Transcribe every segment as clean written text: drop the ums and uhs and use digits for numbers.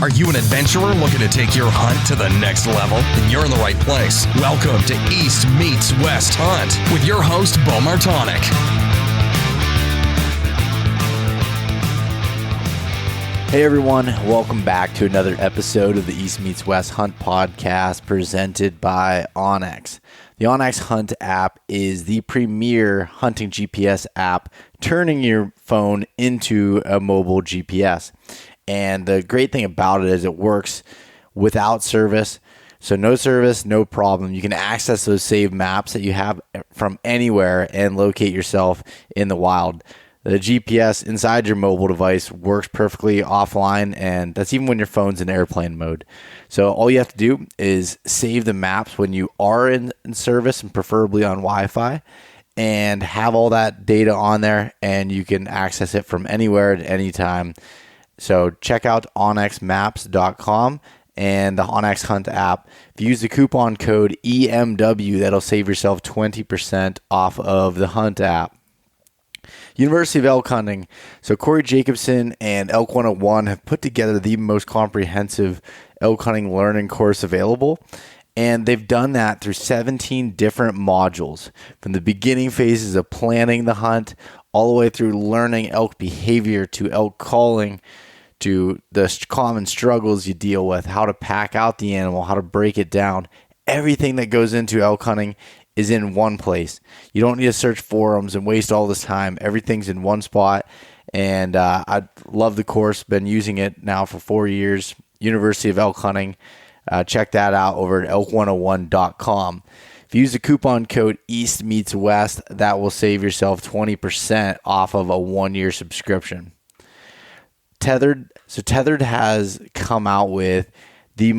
Are you an adventurer looking to take your hunt to the next level? Then you're in the right place. Welcome to East Meets West Hunt with your host, Beau Martonik. Hey everyone, welcome back to another episode of the East Meets West Hunt podcast presented by Onyx. The Onyx Hunt app is the premier hunting GPS app, turning your phone into a mobile GPS. And the great thing about it is it works without service. So no service, no problem. You can access those saved maps that you have from anywhere and locate yourself in the wild. The GPS inside your mobile device works perfectly offline, and that's even when your phone's in airplane mode. So all you have to do is save the maps when you are in service, and preferably on Wi-Fi, and have all that data on there, and you can access it from anywhere at any time. So check out onyxmaps.com and the Onyx Hunt app. If you use the coupon code EMW, that'll save yourself 20% off of the Hunt app. University of Elk Hunting. So Corey Jacobson and Elk 101 have put together the most comprehensive elk hunting learning course available. And they've done that through 17 different modules, from the beginning phases of planning the hunt all the way through learning elk behavior to elk calling, to the common struggles you deal with, how to pack out the animal, how to break it down. Everything that goes into elk hunting is in one place. You don't need to search forums and waste all this time. Everything's in one spot. And I love the course. Been using it now for 4 years. University of Elk Hunting. Check that out over at elk101.com. If you use the coupon code EastMeetsWest, that will save yourself 20% off of a 1-year subscription. Tethered. So Tethered has come out with the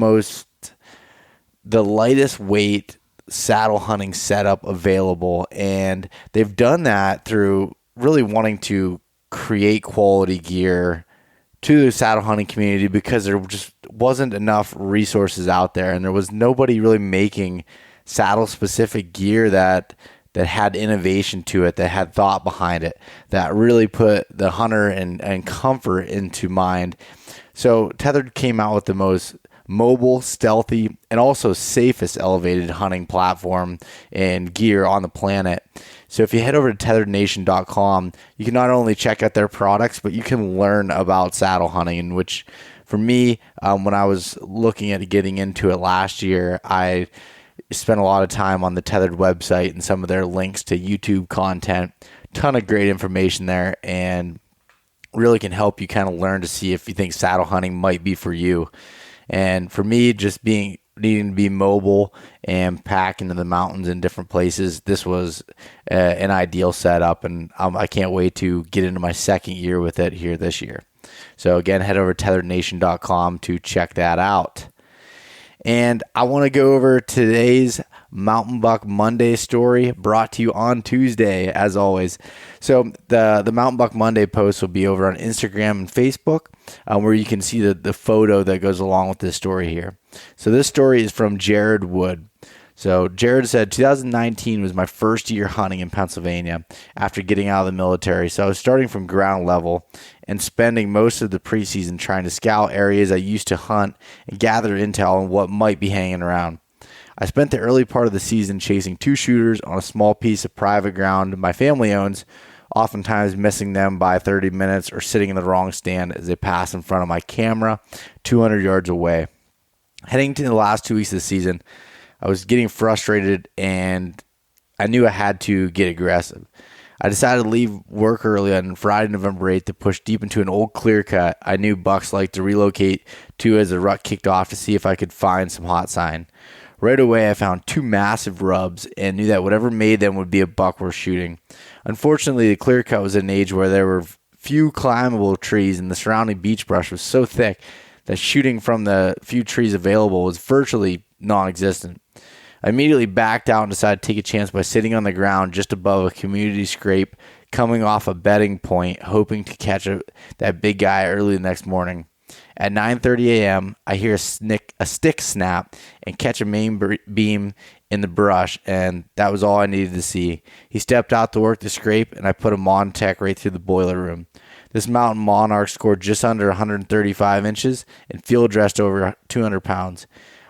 lightest weight saddle hunting setup available, and they've done that through really wanting to create quality gear to the saddle hunting community, because there just wasn't enough resources out there, and there was nobody really making saddle specific gear that had innovation to it, that had thought behind it, that really put the hunter and comfort into mind. So Tethered came out with the most mobile, stealthy, and also safest elevated hunting platform and gear on the planet. So if you head over to tetherednation.com, you can not only check out their products, but you can learn about saddle hunting, in which for me, when I was looking at getting into it last year, I spent a lot of time on the Tethered website and some of their links to YouTube content. Ton of great information there, and really can help you kind of learn to see if you think saddle hunting might be for you. And for me, just needing to be mobile and pack into the mountains in different places, this was an ideal setup, and I can't wait to get into my second year with it here this year. So again, head over to tetherednation.com to check that out. And I want to go over today's Mountain Buck Monday story, brought to you on Tuesday, as always. So the Mountain Buck Monday post will be over on Instagram and Facebook, where you can see the photo that goes along with this story here. So this story is from Jared Wood. So Jared said, 2019 was my first year hunting in Pennsylvania after getting out of the military. So I was starting from ground level and spending most of the preseason trying to scout areas I used to hunt and gather intel on what might be hanging around. I spent the early part of the season chasing 2 shooters on a small piece of private ground my family owns, oftentimes missing them by 30 minutes or sitting in the wrong stand as they pass in front of my camera 200 yards away. Heading to the last 2 weeks of the season, I was getting frustrated, and I knew I had to get aggressive. I decided to leave work early on Friday, November 8th, to push deep into an old clear cut I knew bucks like to relocate to as the rut kicked off, to see if I could find some hot sign. Right away, I found 2 massive rubs and knew that whatever made them would be a buck worth shooting. Unfortunately, the clear cut was at an age where there were few climbable trees, and the surrounding beech brush was so thick that shooting from the few trees available was virtually non-existent. I immediately backed out and decided to take a chance by sitting on the ground just above a community scrape coming off a bedding point, hoping to catch that big guy early the next morning. At 9:30 a.m., I hear a stick snap and catch a main beam in the brush, and that was all I needed to see. He stepped out to work the scrape, and I put a Montec right through the boiler room. This mountain monarch scored just under 135 inches and field dressed over 200 pounds.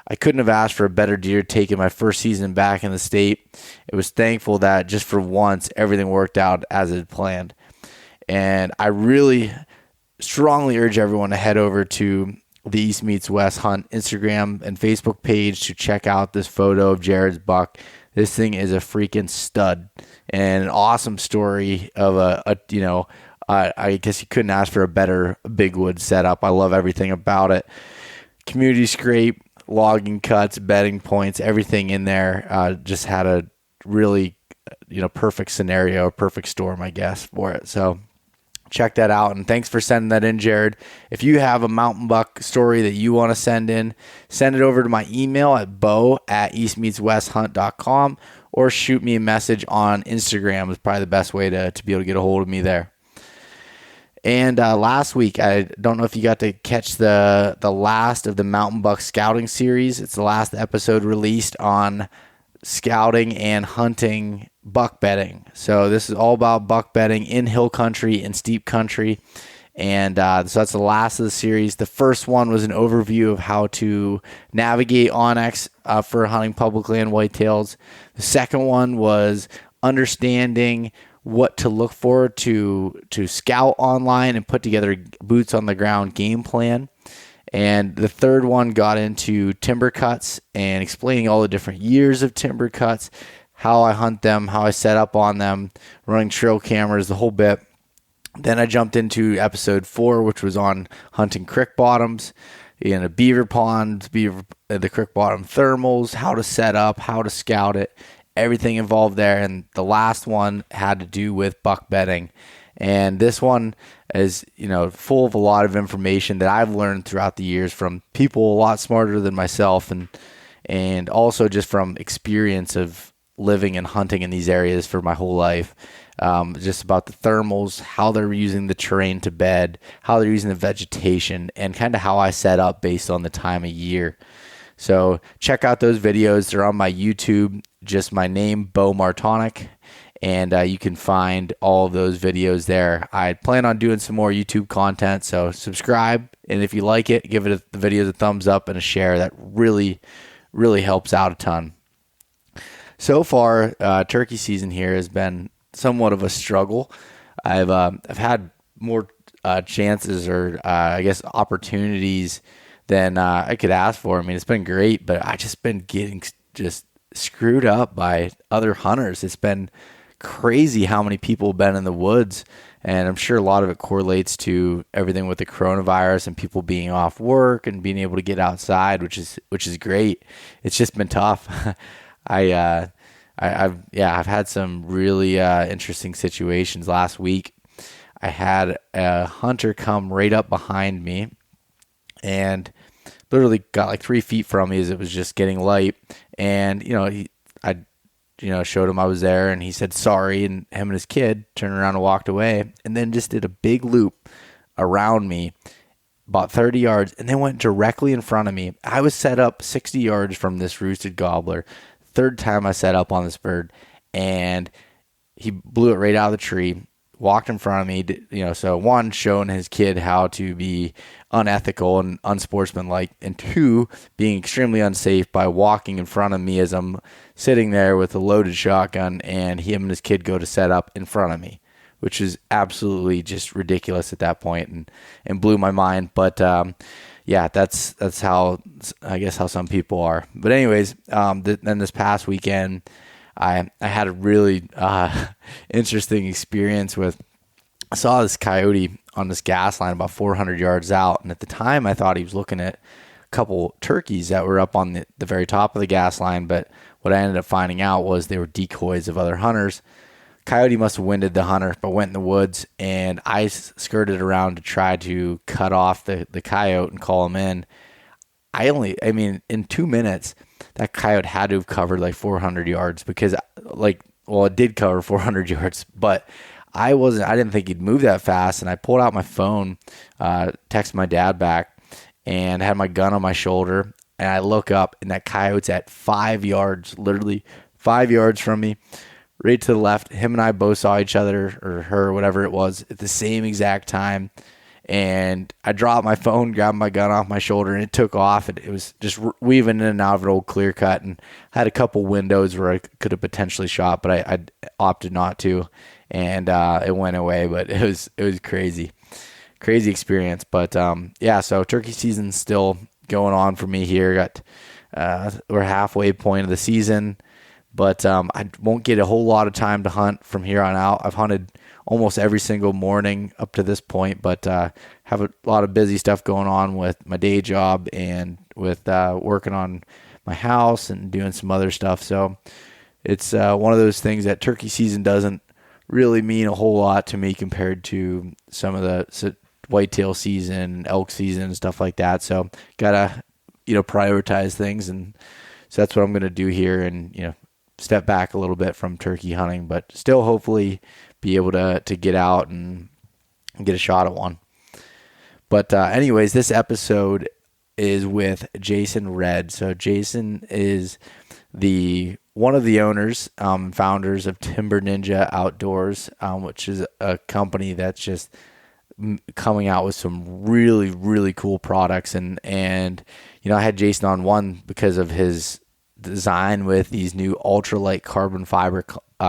I couldn't have asked for a better deer taking my first season back in the state. It was thankful that just for once, everything worked out as it had planned. And I really strongly urge everyone to head over to the East Meets West Hunt Instagram and Facebook page to check out this photo of Jared's buck. This thing is a freaking stud and an awesome story of I guess you couldn't ask for a better big wood setup. I love everything about it. Community scrape, logging cuts, bedding points, everything in there. Just had a really, perfect scenario, perfect storm, I guess, for it. So check that out. And thanks for sending that in, Jared. If you have a mountain buck story that you want to send in, send it over to my email at beau@eastmeetswesthunt.com or shoot me a message on Instagram is probably the best way to be able to get a hold of me there. And last week, I don't know if you got to catch the last of the Mountain Buck Scouting series. It's the last episode released on scouting and hunting buck bedding. So this is all about buck bedding in hill country and steep country. And so that's the last of the series. The first one was an overview of how to navigate Onyx for hunting public land whitetails. The second one was understanding what to look for to scout online and put together a boots on the ground game plan. And the third one got into timber cuts and explaining all the different years of timber cuts, how I hunt them, how I set up on them, running trail cameras, the whole bit. Then I jumped into episode 4, which was on hunting creek bottoms in a beaver pond, the creek bottom thermals, how to set up, how to scout it, everything involved there. And the last one had to do with buck bedding. And this one is, full of a lot of information that I've learned throughout the years from people a lot smarter than myself, and also just from experience of living and hunting in these areas for my whole life. Just about the thermals, how they're using the terrain to bed, how they're using the vegetation, and kind of how I set up based on the time of year. So check out those videos. They're on my YouTube, just my name, Beau Martonik. And you can find all of those videos there. I plan on doing some more YouTube content, so subscribe. And if you like it, give the videos a thumbs up and a share. That really, really helps out a ton. So far, turkey season here has been somewhat of a struggle. I've had more chances or I guess opportunities than I could ask for. I mean, it's been great, but I've just been getting just screwed up by other hunters. It's been crazy how many people have been in the woods, and I'm sure a lot of it correlates to everything with the coronavirus and people being off work and being able to get outside, which is great. It's just been tough. I've had some really interesting situations. Last week, I had a hunter come right up behind me and literally got like 3 feet from me as it was just getting light, and I showed him I was there, and he said sorry, and him and his kid turned around and walked away, and then just did a big loop around me, about 30 yards, and then went directly in front of me. I was set up 60 yards from this roosted gobbler. Third time I set up on this bird, and he blew it right out of the tree, walked in front of me, so one, showing his kid how to be unethical and unsportsmanlike, and two, being extremely unsafe by walking in front of me as I'm sitting there with a loaded shotgun, and him and his kid go to set up in front of me, which is absolutely just ridiculous at that point, and blew my mind. But that's how, I guess, how some people are. But anyways, then this past weekend, I had a really interesting experience I saw this coyote on this gas line about 400 yards out, and at the time I thought he was looking at a couple turkeys that were up on the very top of the gas line, but what I ended up finding out was they were decoys of other hunters. Coyote must have winded the hunter, but went in the woods, and I skirted around to try to cut off the coyote and call him in. In 2 minutes, that coyote had to have covered like 400 yards because it did cover 400 yards, but I didn't think he'd move that fast. And I pulled out my phone, texted my dad back, and had my gun on my shoulder. And I look up, and that coyote's at 5 yards, literally 5 yards from me, right to the left. Him and I both saw each other, or her, whatever it was, at the same exact time. And I dropped my phone, grabbed my gun off my shoulder, and it took off. And it was just weaving in and out of an old clear cut, and I had a couple windows where I could have potentially shot, but I opted not to, and it went away. But it was crazy experience. But yeah, so turkey season's still going on for me here. We're halfway point of the season, but I won't get a whole lot of time to hunt from here on out. I've hunted almost every single morning up to this point, but have a lot of busy stuff going on with my day job and with working on my house and doing some other stuff. So it's one of those things that turkey season doesn't really mean a whole lot to me compared to some of the whitetail season, elk season, stuff like that. So gotta prioritize things, and so that's what I'm gonna do here, and step back a little bit from turkey hunting, but still hopefully be able to get out and get a shot at one. But anyways, this episode is with Jason Redd. So Jason is one of the owners, founders of Timber Ninja Outdoors, which is a company that's just coming out with some really, really cool products. And I had Jason on one because of his design with these new ultralight carbon fiber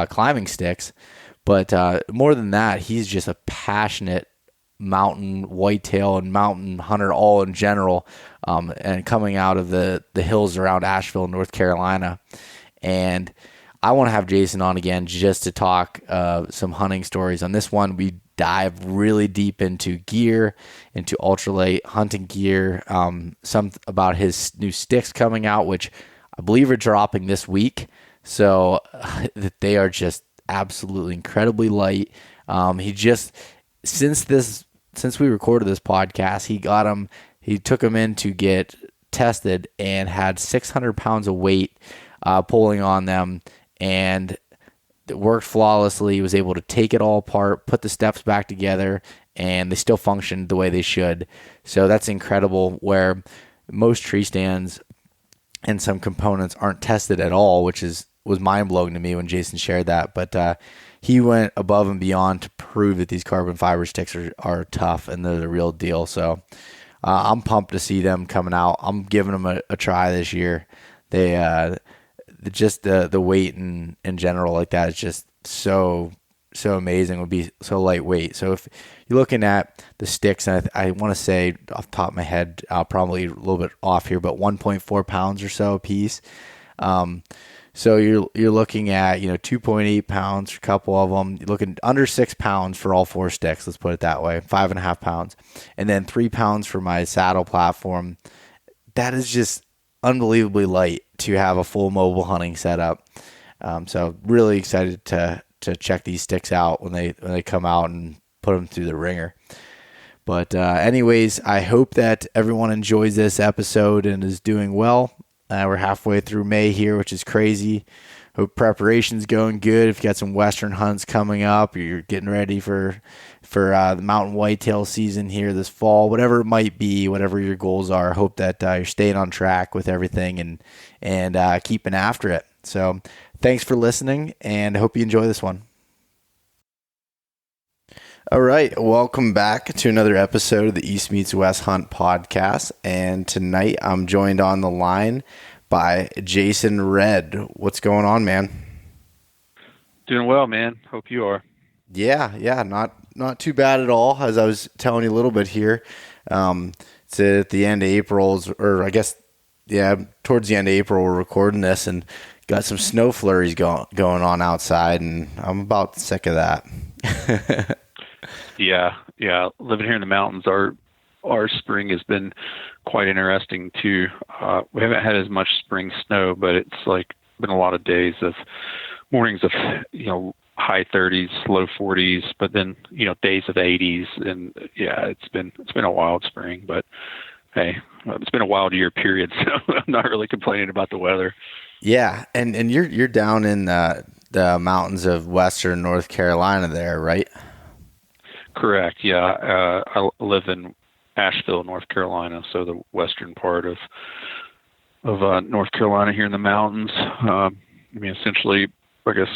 climbing sticks. But more than that, he's just a passionate mountain whitetail and mountain hunter all in general, and coming out of the hills around Asheville, North Carolina. And I want to have Jason on again just to talk some hunting stories. On this one, we dive really deep into gear, into ultralight hunting gear, some about his new sticks coming out, which I believe are dropping this week. So they are just absolutely incredibly light. He just, since we recorded this podcast, he took him in to get tested and had 600 pounds of weight pulling on them, and it worked flawlessly. He was able to take it all apart, put the steps back together, and they still functioned the way they should. So that's incredible, where most tree stands and some components aren't tested at all, which was mind-blowing to me when Jason shared that. But he went above and beyond to prove that these carbon fiber sticks are tough and they're the real deal. So I'm pumped to see them coming out. I'm giving them a try this year. They just the weight in general like that is just so amazing. It would be so lightweight. So if you're looking at the sticks, and I want to say off the top of my head, probably a little bit off here, but 1.4 pounds or so a piece. So you're looking at 2.8 pounds for a couple of them. You're looking under 6 pounds for all 4 sticks. Let's put it that way. 5.5 pounds, and then 3 pounds for my saddle platform. That is just unbelievably light to have a full mobile hunting setup. So really excited to check these sticks out when they come out and put them through the ringer. But anyways, I hope that everyone enjoys this episode and is doing well. We're halfway through May here, which is crazy. Hope preparation's going good. If you got some western hunts coming up, or you're getting ready for the mountain whitetail season here this fall, whatever it might be, whatever your goals are, hope that you're staying on track with everything and keeping after it. So thanks for listening, and I hope you enjoy this one. All right, welcome back to another episode of the East Meets West Hunt podcast, and tonight I'm joined on the line by Jason Redd. What's going on, man? Doing well, man. Hope you are. Yeah, not too bad at all. As I was telling you a little bit here, it's at the end of April, or I guess, towards the end of April we're recording this, and got some snow flurries going on outside, and I'm about sick of that. Yeah. Living here in the mountains, our spring has been quite interesting too. We haven't had as much spring snow, but it's been a lot of days of mornings of high 30s, low 40s, but then days of 80s, and it's been a wild spring. But hey, it's been a wild year period, so I'm not really complaining about the weather. Yeah, and you're down in the mountains of western North Carolina there, right? Correct. Yeah, I live in Asheville, North Carolina, so the western part of North Carolina here in the mountains. Essentially, I guess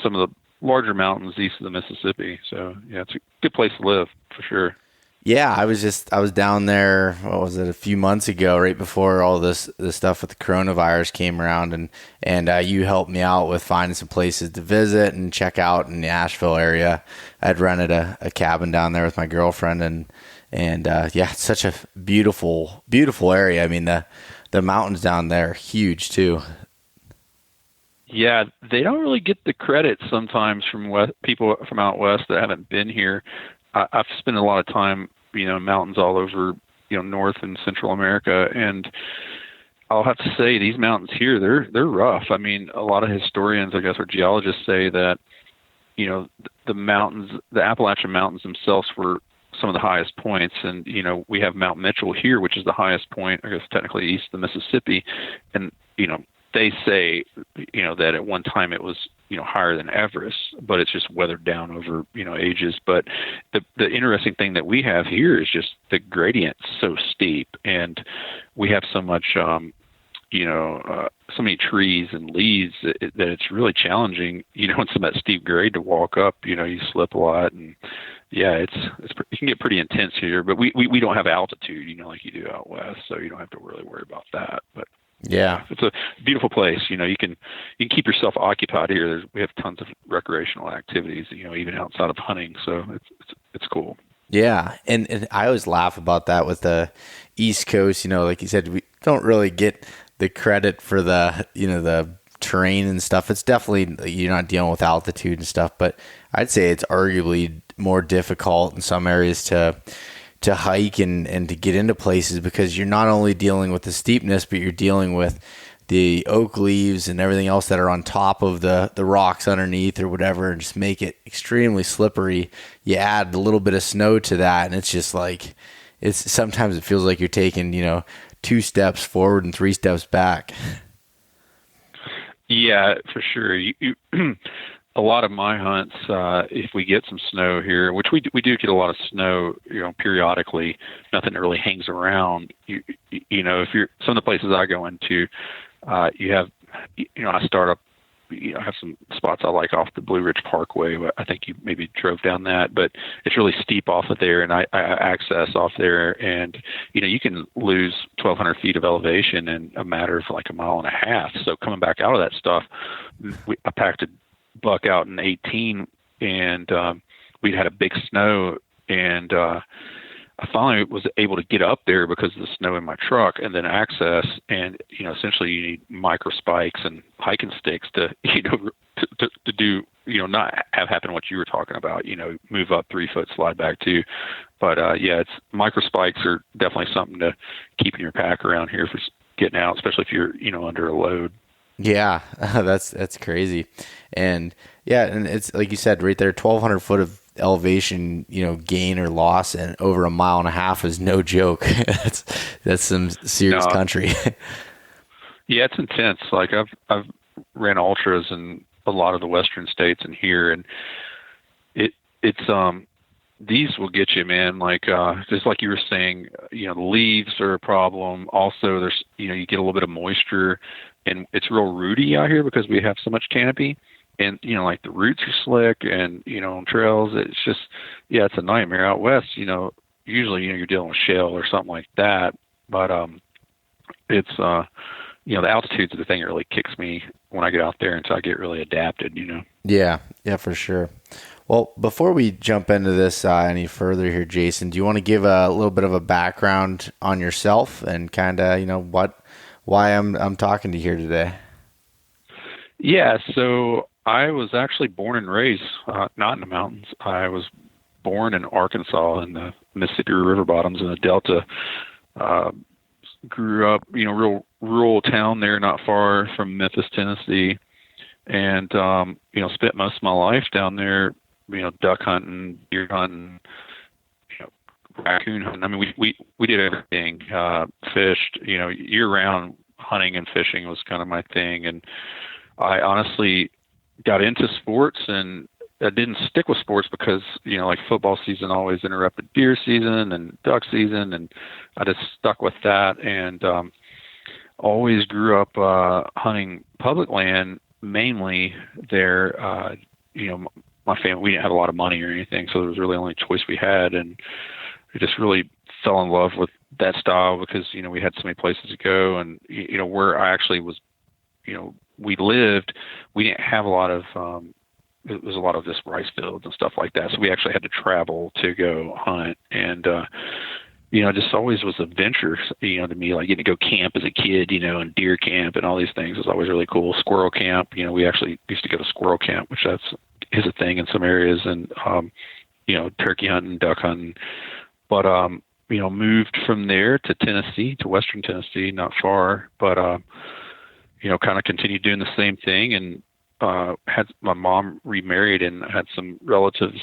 some of the larger mountains east of the Mississippi. So yeah, it's a good place to live for sure. Yeah, I was down there, what was it, a few months ago, right before all this stuff with the coronavirus came around, and you helped me out with finding some places to visit and check out in the Asheville area. I'd rented a cabin down there with my girlfriend, and yeah, it's such a beautiful area. I mean, the mountains down there are huge too. Yeah, they don't really get the credit sometimes from people from out west that haven't been here. I've spent a lot of time, in mountains all over, North and Central America, and I'll have to say these mountains here, they're rough. I mean, a lot of historians, I guess, or geologists say that, the mountains, the Appalachian Mountains themselves were some of the highest points, and we have Mount Mitchell here, which is the highest point, I guess, technically east of the Mississippi, and they say, that at one time it was, higher than Everest, but it's just weathered down over, ages. But the interesting thing that we have here is just the gradient's so steep, and we have so much, so many trees and leaves that it's really challenging, in some of that steep grade to walk up. You slip a lot, and yeah, it can get pretty intense here. But we don't have altitude, like you do out west, so you don't have to really worry about that. But yeah, it's a beautiful place. You can keep yourself occupied here. We have tons of recreational activities, even outside of hunting. So it's cool. Yeah, and I always laugh about that with the East Coast. Like you said, we don't really get the credit for the the terrain and stuff. It's definitely, you're not dealing with altitude and stuff, but I'd say it's arguably more difficult in some areas to hike and to get into places, because you're not only dealing with the steepness, but you're dealing with the oak leaves and everything else that are on top of the rocks underneath or whatever, and just make it extremely slippery. You add a little bit of snow to that, and it's just like, sometimes it feels like you're taking 2 steps forward and 3 steps back. Yeah, for sure. A lot of my hunts, if we get some snow here, which we do get a lot of snow, periodically, nothing that really hangs around. If you're, some of the places I go into, you have, I start up, I have some spots I like off the Blue Ridge Parkway. I think you maybe drove down that, but it's really steep off of there, and I access off there, and you can lose 1,200 feet of elevation in a matter of like a mile and a half. So coming back out of that stuff, I packed a buck out in 18, and we'd had a big snow, and I finally was able to get up there because of the snow in my truck, and then access, and essentially you need micro spikes and hiking sticks to to do, not have happen what you were talking about, move up 3 foot, slide back 2. But yeah, it's micro spikes are definitely something to keep in your pack around here for getting out, especially if you're under a load. Yeah, that's crazy. And yeah, and it's like you said right there, 1,200 foot of elevation, gain or loss, and over a mile and a half is no joke. that's some serious country. Yeah, it's intense. Like I've ran ultras in a lot of the western states and here, and it's these will get you, man. Like just like you were saying, the leaves are a problem. Also, there's you get a little bit of moisture, and it's real rooty out here because we have so much canopy. And, like the roots are slick, and, on trails, it's just, yeah, it's a nightmare. Out west, usually, you're dealing with shale or something like that. But it's, the altitude's the thing that really kicks me when I get out there until I get really adapted, Yeah, for sure. Well, before we jump into this any further here, Jason, do you want to give a little bit of a background on yourself and kind of, why I'm talking to you here today? Yeah, so I was actually born and raised not in the mountains. I was born in Arkansas in the Mississippi River bottoms in the Delta. Grew up, real rural town there, not far from Memphis, Tennessee, and spent most of my life down there. Duck hunting, deer hunting, raccoon hunting. I mean, we did everything. Fished, year round. Hunting and fishing was kind of my thing, and I honestly got into sports, and I didn't stick with sports because, like football season always interrupted deer season and duck season, and I just stuck with that, and always grew up hunting public land mainly there, my family, we didn't have a lot of money or anything, so it was really the only choice we had. And we just really fell in love with that style because, we had so many places to go. And, where I actually was, we lived, we didn't have a lot of, it was a lot of just rice fields and stuff like that. So we actually had to travel to go hunt. And, just always was adventure, to me, like getting to go camp as a kid, and deer camp and all these things was always really cool. Squirrel camp, we actually used to go to squirrel camp, which is a thing in some areas, and, turkey hunting, duck hunting. But, moved from there to Tennessee, to Western Tennessee, not far, but, kind of continued doing the same thing, and had my mom remarried and had some relatives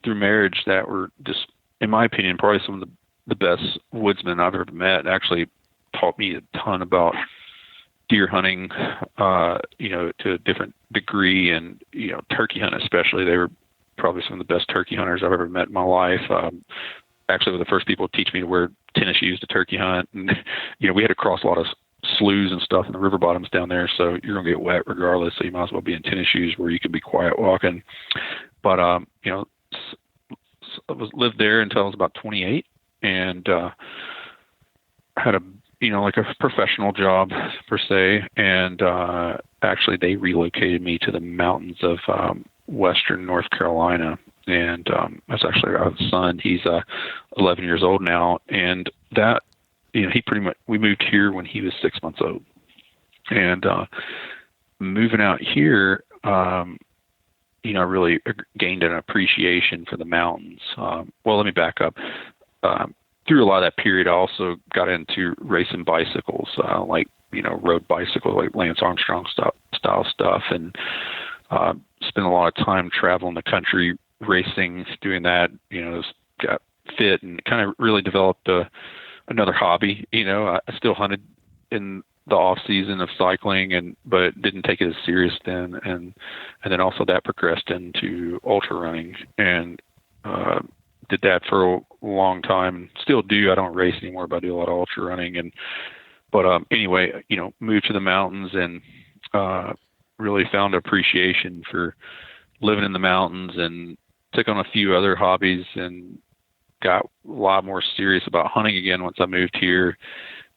through marriage that were just, in my opinion, probably some of the best woodsmen I've ever met. Actually taught me a ton about deer hunting, to a different degree, and, turkey hunting especially. They were probably some of the best turkey hunters I've ever met in my life. Actually were the first people to teach me to wear tennis shoes to turkey hunt. And, we had to cross a lot of sloughs and stuff in the river bottoms down there, so you're going to get wet regardless, so you might as well be in tennis shoes where you can be quiet walking. But, I lived there until I was about 28, and had a like a professional job per se, and actually they relocated me to the mountains of western North Carolina, and that's actually our son. He's 11 years old now, and that he pretty much, we moved here when he was 6 months old, and moving out here, I really gained an appreciation for the mountains. Well, let me back up. Through a lot of that period, I also got into racing bicycles, road bicycle, like Lance Armstrong style stuff, and spent a lot of time traveling the country, racing, doing that. Got fit and kind of really developed another hobby. I still hunted in the off season of cycling, but didn't take it as serious then, and then also that progressed into ultra running, and did that for a long time. Still do. I don't race anymore, but I do a lot of ultra running. But anyway, moved to the mountains and really found appreciation for living in the mountains, and took on a few other hobbies and got a lot more serious about hunting again once I moved here.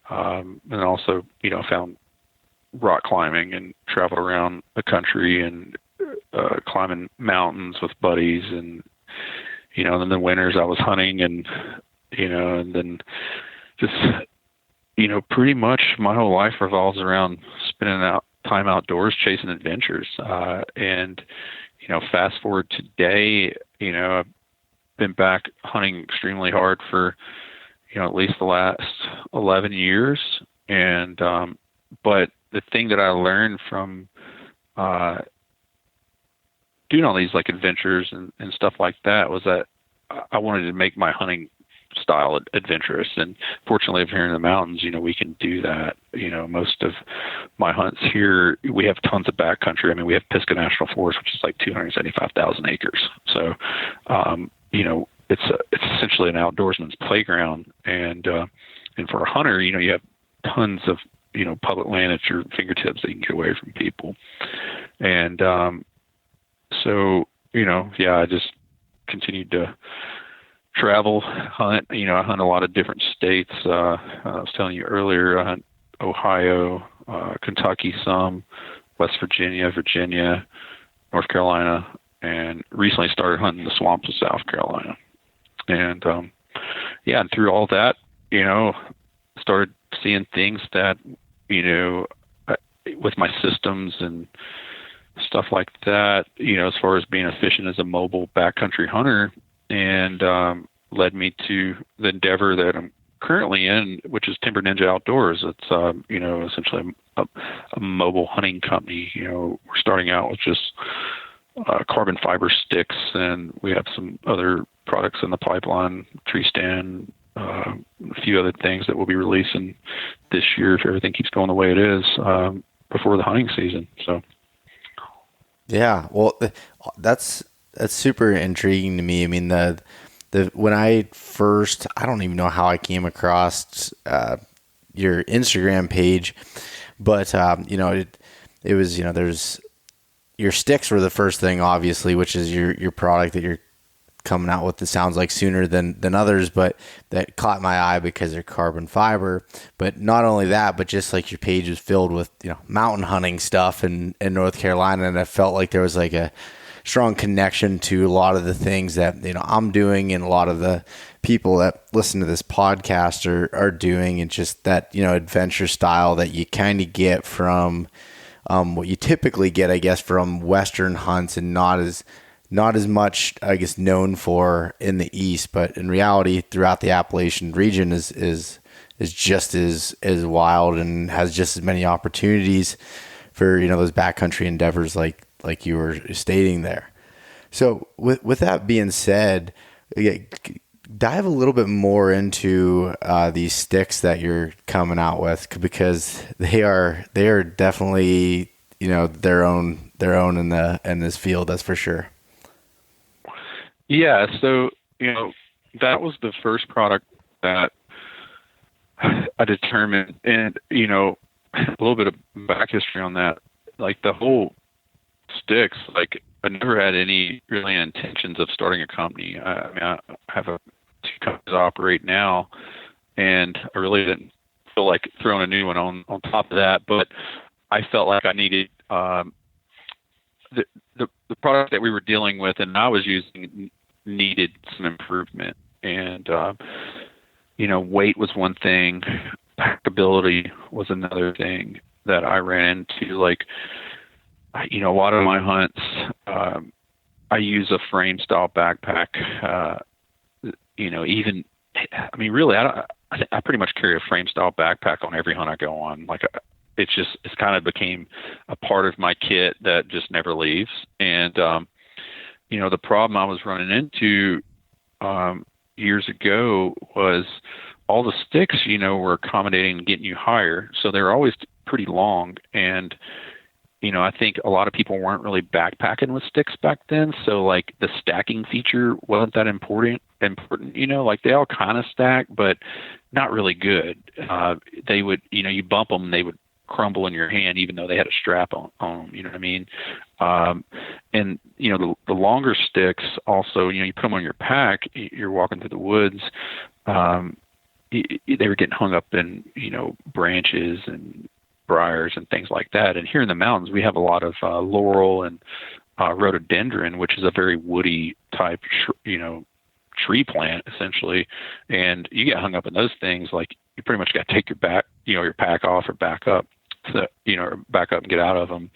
And also, found rock climbing and traveled around the country and climbing mountains with buddies, and and in the winters I was hunting, and and then just pretty much my whole life revolves around spending time outdoors, chasing adventures. And fast forward today, I've been back hunting extremely hard for at least the last 11 years, and but the thing that I learned from doing all these like adventures and stuff like that was that I wanted to make my hunting style adventurous. And fortunately, if you're in the mountains, we can do that. Most of my hunts here, we have tons of backcountry. I mean, we have Pisgah National Forest, which is like 275,000 acres. So, it's essentially an outdoorsman's playground. And for a hunter, you have tons of, public land at your fingertips that you can get away from people. And, so, I just continued to travel, hunt. I hunt a lot of different states. I was telling you earlier, I hunt Ohio, Kentucky some, West Virginia, North Carolina, and recently started hunting the swamps of South Carolina. And, and through all that, started seeing things that, with my systems and stuff like that, as far as being efficient as a mobile backcountry hunter, and led me to the endeavor that I'm currently in, which is Timber Ninja Outdoors. It's, essentially a mobile hunting company. We're starting out with just carbon fiber sticks, and we have some other products in the pipeline, tree stand, a few other things that we'll be releasing this year if everything keeps going the way it is, before the hunting season. So. Yeah, well, that's super intriguing to me. I mean, when I first, I don't even know how I came across your Instagram page, but it was, there's your sticks were the first thing, obviously, which is your product that you're coming out with that sounds like sooner than others, but that caught my eye because they're carbon fiber. But not only that, but just like your page is filled with, mountain hunting stuff in North Carolina. And I felt like there was like a strong connection to a lot of the things that, I'm doing, and a lot of the people that listen to this podcast are doing, and just that, adventure style that you kind of get from what you typically get, I guess, from Western hunts, and not as much, I guess, known for in the East, but in reality, throughout the Appalachian region is just as wild and has just as many opportunities for, those backcountry endeavors like you were stating there. So with that being said, dive a little bit more into these sticks that you're coming out with, because they are definitely, their own in this field, that's for sure. Yeah, so that was the first product that I determined, and a little bit of back history on that. Like the whole sticks, like I never had any really intentions of starting a company. I have two companies I operate now, and I really didn't feel like throwing a new one on top of that. But I felt like I needed the product that we were dealing with and I was using needed some improvement. And weight was one thing, packability was another thing that I ran into. Like, a lot of my hunts, I use a frame style backpack. Really, I pretty much carry a frame style backpack on every hunt I go on. Like, it's kind of became a part of my kit that just never leaves. And, the problem I was running into, years ago was all the sticks, were accommodating and getting you higher. So they're always pretty long. And, I think a lot of people weren't really backpacking with sticks back then. So like the stacking feature wasn't that important, like they all kind of stack, but not really good. They would, you bump them, they would crumble in your hand, even though they had a strap on them, you know what I mean? And, the longer sticks also, you put them on your pack, you're walking through the woods, they were getting hung up in, branches and briars and things like that. And here in the mountains, we have a lot of laurel and rhododendron, which is a very woody type, tree plant essentially. And you get hung up in those things, like you pretty much got to take your pack off or back up, or back up and get out of them.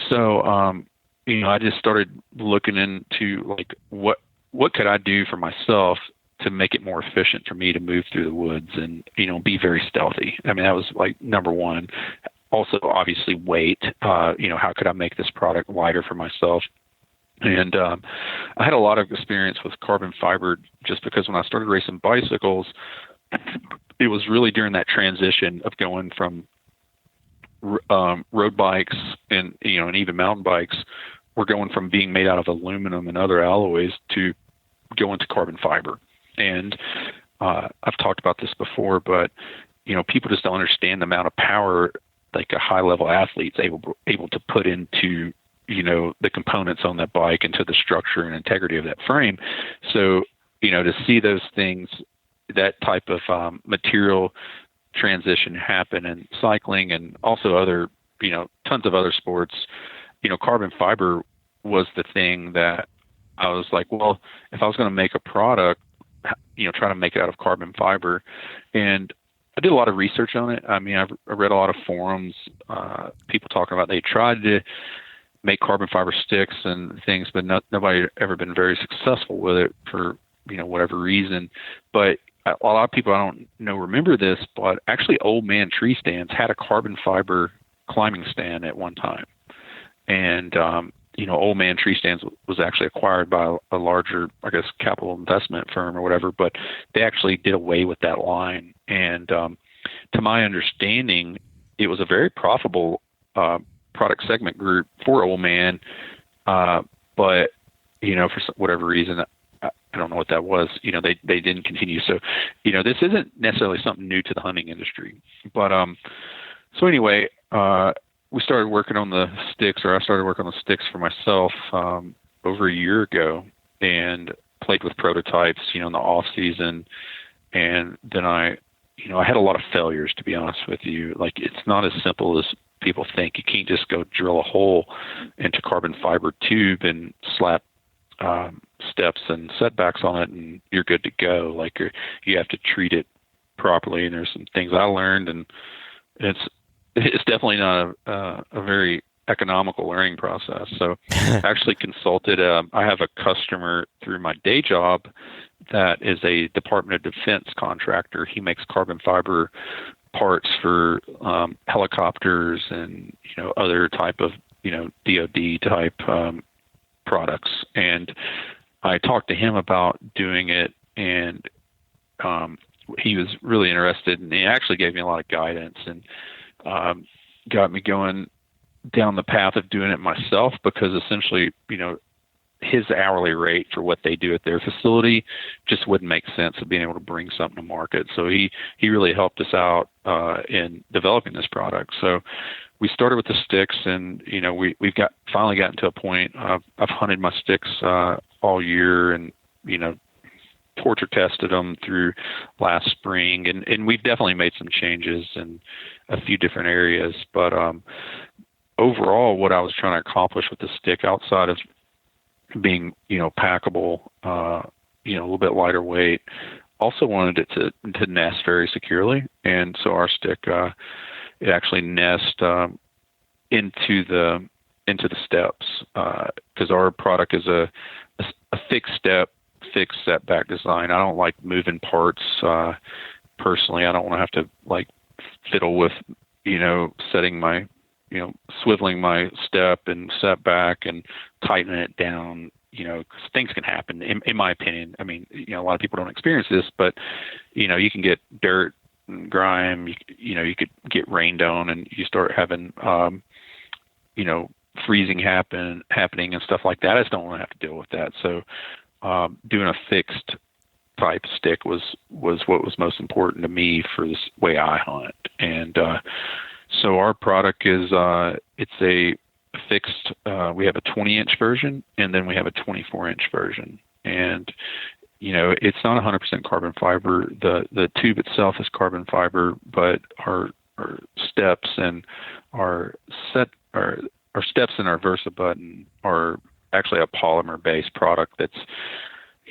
So, I just started looking into like what could I do for myself to make it more efficient for me to move through the woods and, be very stealthy. I mean, that was like number one. Also, obviously weight, how could I make this product lighter for myself? And I had a lot of experience with carbon fiber just because when I started racing bicycles, it was really during that transition of going from road bikes and, and even mountain bikes, we're going from being made out of aluminum and other alloys to going to carbon fiber. And I've talked about this before, but, people just don't understand the amount of power like a high level athlete's able to put into, the components on that bike, into the structure and integrity of that frame. So, to see those things, that type of material transition happen in cycling and also other, tons of other sports, carbon fiber was the thing that I was like, well, if I was going to make a product, try to make it out of carbon fiber. And I did a lot of research on it. I mean, I read a lot of forums, people talking about they tried to make carbon fiber sticks and things, but nobody had ever been very successful with it for, whatever reason. But a lot of people, I don't know, remember this, but actually Old Man Tree Stands had a carbon fiber climbing stand at one time. And, Old Man Tree Stands was actually acquired by a larger, I guess, capital investment firm or whatever, but they actually did away with that line. And to my understanding, it was a very profitable product segment group for Old Man. But, for whatever reason, I don't know what that was. They didn't continue. So, this isn't necessarily something new to the hunting industry. But so anyway, we started working on the sticks, or I started working on the sticks for myself over a year ago, and played with prototypes, in the off season. And then I had a lot of failures, to be honest with you. Like, it's not as simple as people think. You can't just go drill a hole into carbon fiber tube and slap steps and setbacks on it and you're good to go. Like, you have to treat it properly. And there's some things I learned, and it's definitely not a very economical learning process. So I actually consulted, I have a customer through my day job that is a Department of Defense contractor. He makes carbon fiber parts for helicopters and, other type of, DoD type products. And I talked to him about doing it, and he was really interested, and he actually gave me a lot of guidance and got me going down the path of doing it myself, because essentially, his hourly rate for what they do at their facility just wouldn't make sense of being able to bring something to market. So he really helped us out in developing this product. So we started with the sticks, and we've finally gotten to a point. I've hunted my sticks all year, and torture tested them through last spring, and we've definitely made some changes in a few different areas. But overall, what I was trying to accomplish with the stick, outside of being packable, a little bit lighter weight, also wanted it to nest very securely. And so our stick, it actually nests into the steps, because our product is a fixed step, fixed setback design. I don't like moving parts personally. I don't want to have to like fiddle with setting my swiveling my step and setback and tightening it down, 'cause things can happen, in my opinion. I mean, a lot of people don't experience this, but, you can get dirt and grime, you could get rained on, and you start having, freezing happening and stuff like that. I just don't want to have to deal with that. So, doing a fixed type stick was what was most important to me for this way I hunt. And, so our product is, it's a fixed, we have a 20-inch version, and then we have a 24-inch version. And, it's not 100% carbon fiber. The tube itself is carbon fiber, but our steps and our steps and our Versa button are actually a polymer-based product that's,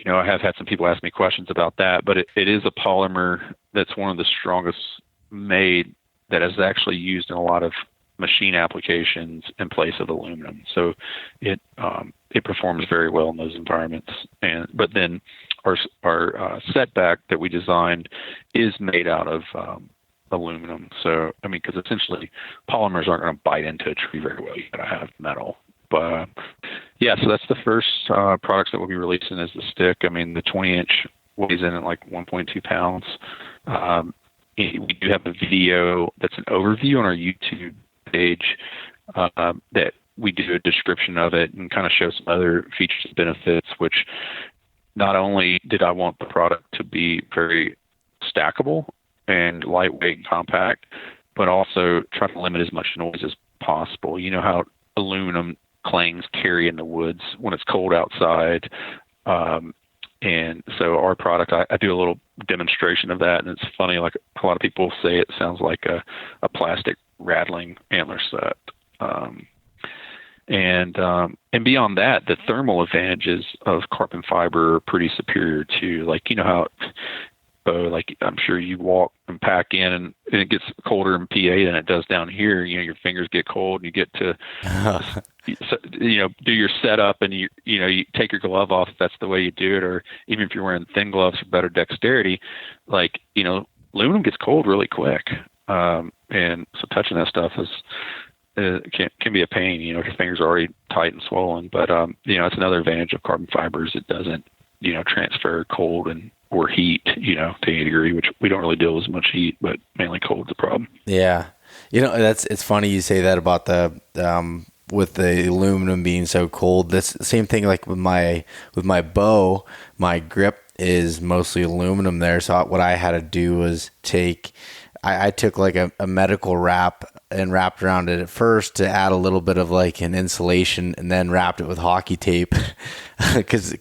I have had some people ask me questions about that, but it is a polymer that's one of the strongest made, that is actually used in a lot of machine applications in place of aluminum. So it performs very well in those environments. But then our setback that we designed is made out of aluminum. So, because essentially polymers aren't going to bite into a tree very well. You got to have metal. But so that's the first products that we'll be releasing is the stick. The 20-inch weighs in at like 1.2 pounds. We do have a video that's an overview on our YouTube page that we do a description of it and kind of show some other features and benefits, which not only did I want the product to be very stackable and lightweight and compact, but also try to limit as much noise as possible. You know how aluminum clangs carry in the woods when it's cold outside. And so our product, I do a little demonstration of that, and it's funny, like a lot of people say it sounds like a plastic rattling antler set. And beyond that, the thermal advantages of carbon fiber are pretty superior to, like, how, like I'm sure you walk and pack in and it gets colder in PA than it does down here. Your fingers get cold and you get to, do your setup, and you take your glove off if that's the way you do it, or even if you're wearing thin gloves for better dexterity, like, aluminum gets cold really quick. And so touching that stuff can be a pain, if your fingers are already tight and swollen. But, it's another advantage of carbon fibers. It doesn't, transfer cold or heat, to any degree, which we don't really deal with as much heat, but mainly cold is a problem. Yeah. It's funny you say that about with the aluminum being so cold. That's the same thing like with my bow, my grip is mostly aluminum there. So what I had to do was I took like a medical wrap and wrapped around it at first to add a little bit of like an insulation, and then wrapped it with hockey tape because,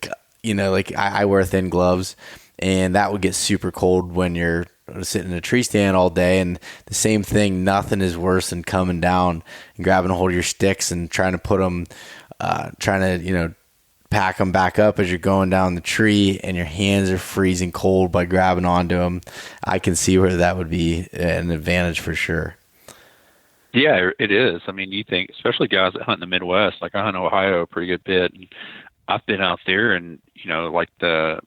like I wear thin gloves, and that would get super cold when you're sitting in a tree stand all day. And the same thing, nothing is worse than coming down and grabbing a hold of your sticks and trying to put them, pack them back up as you're going down the tree, and your hands are freezing cold by grabbing onto them. I can see where that would be an advantage for sure. Yeah, it is. I mean, you think, especially guys that hunt in the Midwest, like I hunt Ohio a pretty good bit, and I've been out there and, like the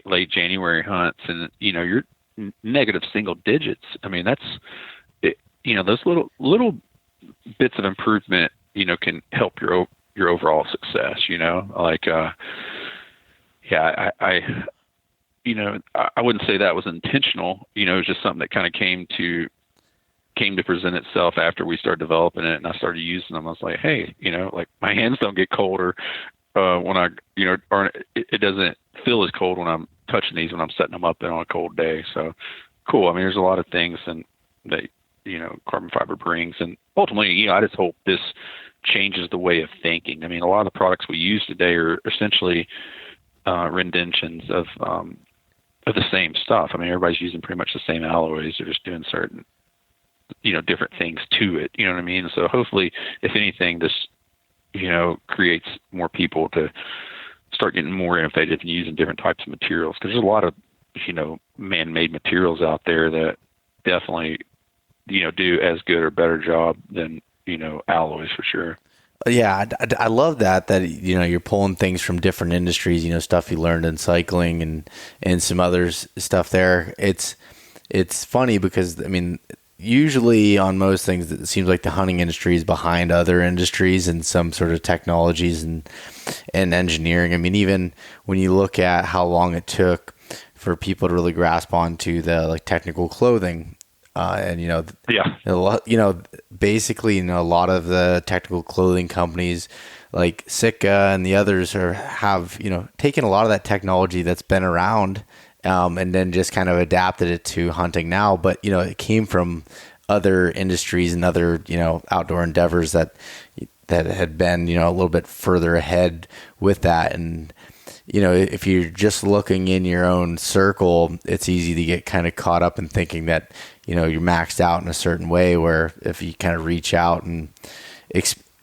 late January hunts, and, you're negative single digits. I mean, that's, those little bits of improvement, can help your overall success, like, I wouldn't say that was intentional, it was just something that kind of came to present itself after we started developing it, and I started using them. I was like, hey, like my hands don't get colder, when I, or it doesn't feel as cold when I'm touching these, when I'm setting them up on a cold day. So cool. I mean, there's a lot of things that, carbon fiber brings, and ultimately, I just hope this changes the way of thinking. I mean, a lot of the products we use today are essentially renditions of the same stuff. I mean, everybody's using pretty much the same alloys. They're just doing certain, different things to it. You know what I mean? So hopefully, if anything, this, creates more people to start getting more innovative and using different types of materials. Because there's a lot of, man-made materials out there that definitely, do as good or better job than, alloys for sure. Yeah, I love that you're pulling things from different industries, stuff you learned in cycling and some other stuff there. It's funny because, I mean, usually on most things, it seems like the hunting industry is behind other industries and some sort of technologies and engineering. I mean, even when you look at how long it took for people to really grasp onto the like technical clothing, basically, a lot of the technical clothing companies like Sitka and the others have taken a lot of that technology that's been around, and then just kind of adapted it to hunting now. But, it came from other industries and other, outdoor endeavors that had been, a little bit further ahead with that. And, if you're just looking in your own circle, it's easy to get kind of caught up in thinking that, you're maxed out in a certain way, where if you kind of reach out and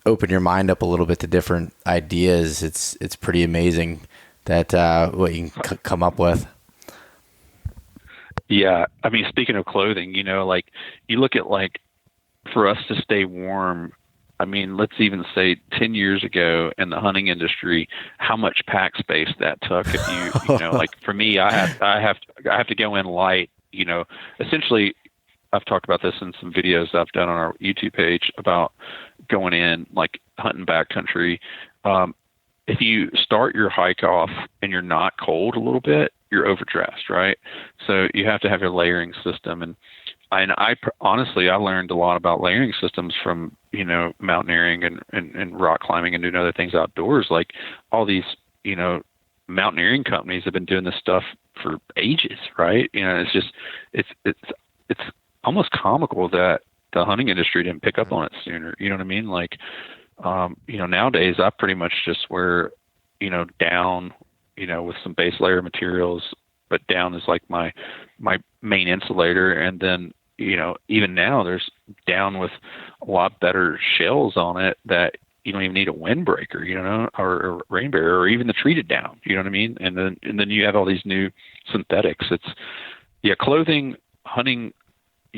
open your mind up a little bit to different ideas, it's pretty amazing that what you can come up with. Yeah. I mean, speaking of clothing, like you look at like for us to stay warm, I mean, let's even say 10 years ago in the hunting industry, how much pack space that took. If you like for me, I have to go in light, essentially I've talked about this in some videos I've done on our YouTube page about going in like hunting backcountry. If you start your hike off and you're not cold a little bit, you're overdressed, right? So you have to have your layering system. And I honestly, I learned a lot about layering systems from, mountaineering and rock climbing and doing other things outdoors. Like all these, mountaineering companies have been doing this stuff for ages, right? It's just, it's almost comical that the hunting industry didn't pick up on it sooner. You know what I mean? Like, nowadays I pretty much just wear, down, with some base layer materials, but down is like my main insulator. And then, even now there's down with a lot better shells on it that you don't even need a windbreaker, or rain barrier, or even the treated down, you know what I mean? And then you have all these new synthetics. Clothing, hunting,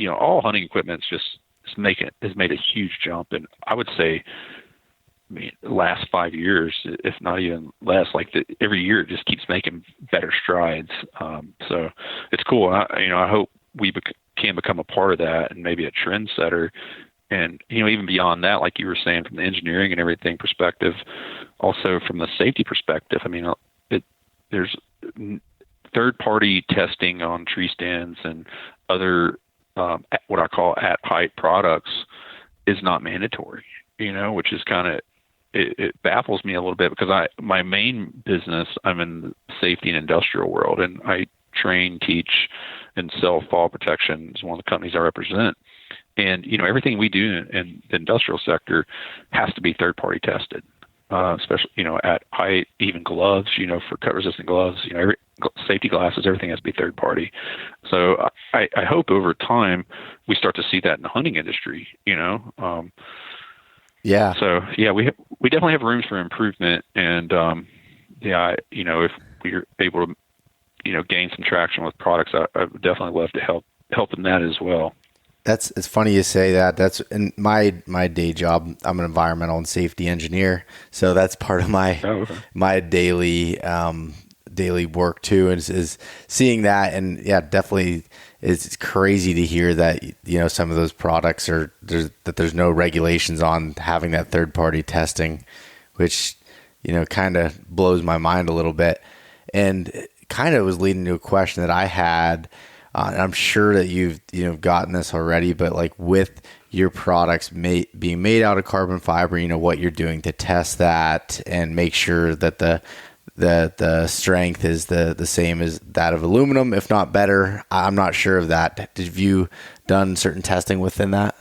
all hunting equipment's just has made a huge jump. And I would say, the last 5 years, if not even less, every year it just keeps making better strides. So it's cool. I hope we can become a part of that and maybe a trendsetter. And, even beyond that, like you were saying, from the engineering and everything perspective, also from the safety perspective, there's third-party testing on tree stands and other what I call at-height products is not mandatory, which is kind of it baffles me a little bit because my main business, I'm in the safety and industrial world, and I train, teach, and sell fall protection. Is one of the companies I represent. And, everything we do in the industrial sector has to be third-party tested, especially, at height, even gloves, for cut-resistant gloves, safety glasses, everything has to be third-party. So I hope over time we start to see that in the hunting industry, Yeah. So, we definitely have rooms for improvement. And, if we're able to, gain some traction with products, I would definitely love to help in that as well. It's funny you say that. That's in my day job. I'm an environmental and safety engineer, so that's part of my daily work too. Is seeing that, and definitely it's crazy to hear that some of those products there's no regulations on having that third party testing, which kind of blows my mind a little bit, and kind of was leading to a question that I had. And I'm sure that you've gotten this already, but like with your products being made out of carbon fiber, what you're doing to test that and make sure that the strength is the same as that of aluminum, if not better. I'm not sure of that. Have you done certain testing within that?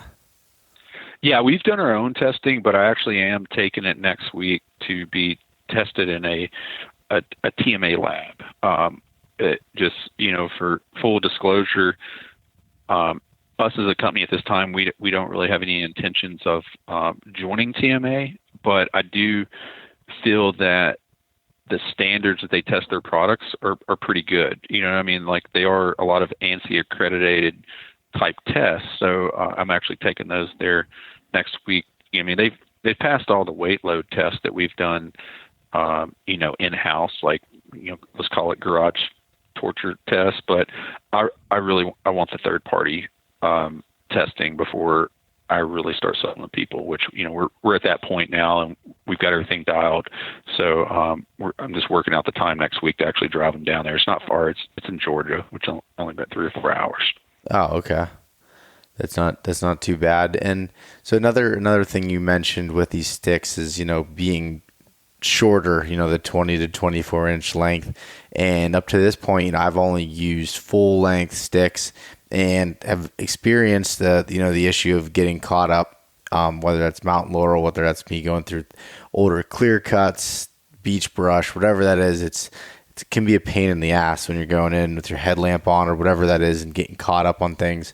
Yeah, we've done our own testing, but I actually am taking it next week to be tested in a TMA lab. Just, for full disclosure, us as a company at this time, we don't really have any intentions of joining TMA, but I do feel that the standards that they test their products are pretty good. Like they are a lot of ANSI accredited type tests. So I'm actually taking those there next week. They've passed all the weight load tests that we've done, in-house, like, let's call it garage torture test, but I want the third party testing before I really start selling to people, which we're at that point now, and we've got everything dialed. So I'm just working out the time next week to actually drive them down there. It's not far. It's in Georgia, which only about 3 or 4 hours. Oh, okay. That's not too bad. And so another thing you mentioned with these sticks is being shorter, the 20 to 24 inch length. And up to this point, I've only used full length sticks and have experienced the issue of getting caught up, whether that's mountain laurel, whether that's me going through older clear cuts, beach brush, whatever that is. It can be a pain in the ass when you're going in with your headlamp on or whatever that is and getting caught up on things.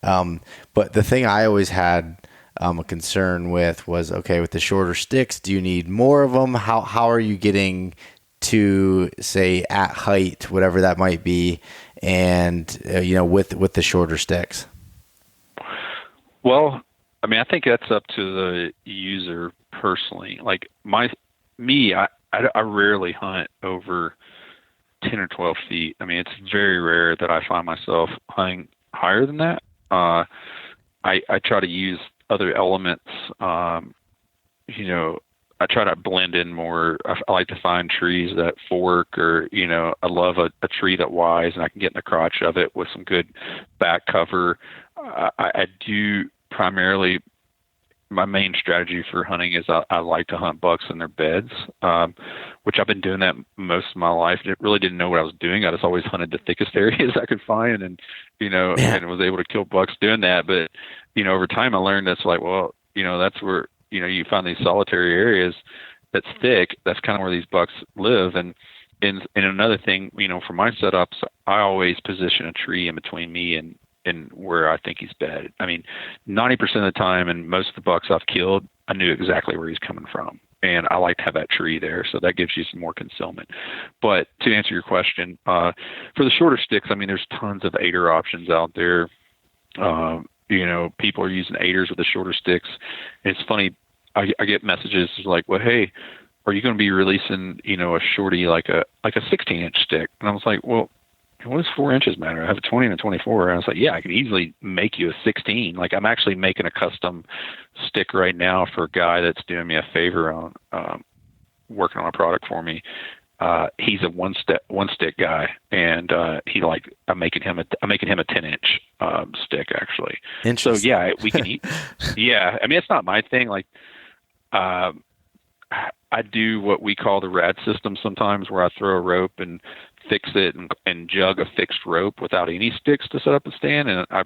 But the thing I always had a concern with was, okay, with the shorter sticks, do you need more of them? How are you getting to, say, at height, whatever that might be, and with the shorter sticks? Well, I think that's up to the user personally. Like I rarely hunt over 10 or 12 feet. It's very rare that I find myself hunting higher than that. I try to use other elements. I try to blend in more. I like to find trees that fork, or I love a tree that wise, and I can get in the crotch of it with some good back cover. I do primarily. My main strategy for hunting is I like to hunt bucks in their beds, which I've been doing that most of my life. I really didn't know what I was doing. I just always hunted the thickest areas I could find, and and was able to kill bucks doing that. But over time I learned that's like, well, that's where you find these solitary areas that's thick. That's kind of where these bucks live. And another thing, for my setups, I always position a tree in between me and where I think he's bedded. 90% of the time, and most of the bucks I've killed, I knew exactly where he's coming from. And I like to have that tree there, so that gives you some more concealment. But to answer your question, for the shorter sticks, there's tons of aider options out there. People are using aiders with the shorter sticks. And it's funny, I get messages like, well, hey, are you going to be releasing, a shorty like a 16-inch stick? And I was like, well, what does 4 inches matter? I have a 20 and a 24. And I was like, yeah, I can easily make you a 16. Like, I'm actually making a custom stick right now for a guy that's doing me a favor on working on a product for me. He's a one stick guy, and I'm making him a 10-inch stick actually. So yeah, we can eat. Yeah, it's not my thing. Like, I do what we call the rad system sometimes, where I throw a rope and fix it and jug a fixed rope without any sticks to set up a stand. And I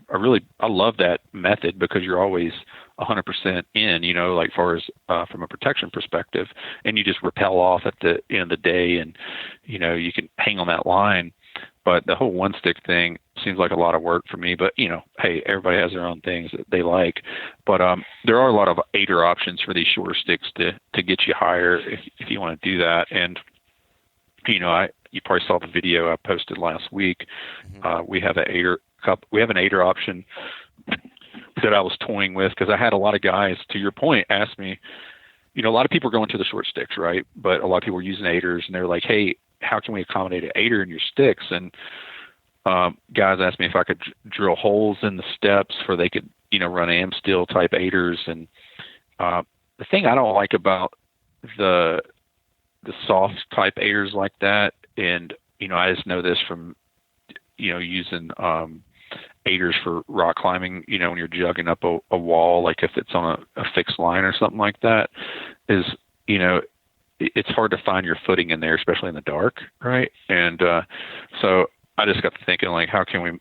love that method because you're always 100% in, like far as from a protection perspective, and you just rappel off at the end of the day, and you can hang on that line. But the whole one stick thing seems like a lot of work for me. But hey, everybody has their own things that they like. But there are a lot of aider options for these shorter sticks to get you higher if you want to do that. And you probably saw the video I posted last week. We have an aider option that I was toying with, because I had a lot of guys, to your point, ask me. A lot of people are going to the short sticks, right? But a lot of people are using aiders, and they're like, "Hey, how can we accommodate an aider in your sticks?" And guys asked me if I could drill holes in the steps where they could, run am steel type aiders. And the thing I don't like about the soft type aiders like that, and I just know this from using aiders for rock climbing, when you're jugging up a wall, like if it's on a fixed line or something like that, is it's hard to find your footing in there, especially in the dark, right? And so I just got to thinking, like, how can we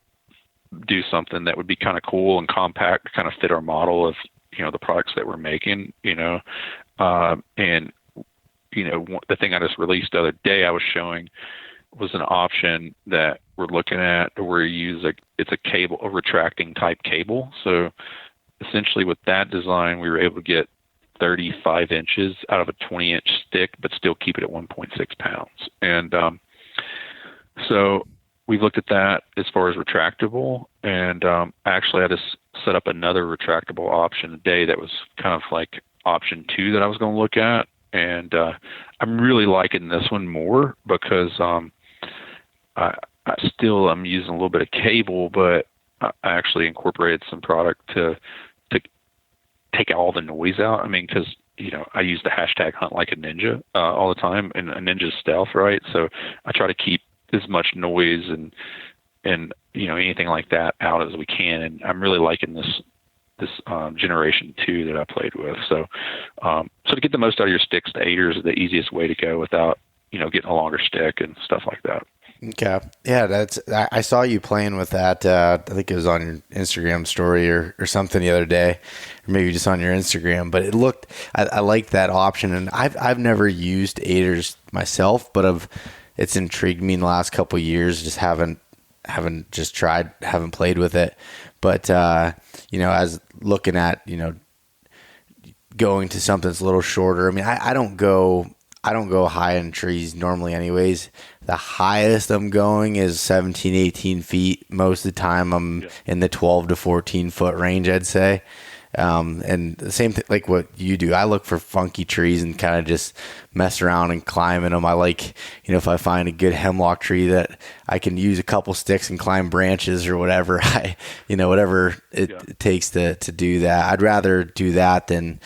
do something that would be kind of cool and compact to kind of fit our model of the products that we're making, and the thing I just released the other day I was showing was an option that we're looking at where you use it's a retracting type cable. So essentially with that design, we were able to get 35 inches out of a 20-inch stick, but still keep it at 1.6 pounds. And so we've looked at that as far as retractable. And actually I just set up another retractable option today that was kind of like option 2 that I was going to look at. And I'm really liking this one more because I'm using a little bit of cable, but I actually incorporated some product to take all the noise out. I mean, because I use the hashtag hunt like a ninja all the time, and a ninja's stealth, right? So I try to keep as much noise and anything like that out as we can. And I'm really liking this generation 2 that I played with. So to get the most out of your sticks, the aiders are the easiest way to go without getting a longer stick and stuff like that. Okay. Yeah, I saw you playing with that. I think it was on your Instagram story or something the other day, or maybe just on your Instagram. But I liked that option, and I've never used aiders myself, but it's intrigued me in the last couple of years. Just haven't played with it. But as looking at going to something that's a little shorter. I mean, I don't go high in trees normally anyways. The highest I'm going is 17, 18 feet. Most of the time I'm in the 12 to 14 foot range, I'd say. And the same thing, like what you do, I look for funky trees and kind of just mess around and climb in them. I like, if I find a good hemlock tree that I can use a couple sticks and climb branches or whatever, whatever it takes to do that. I'd rather do that than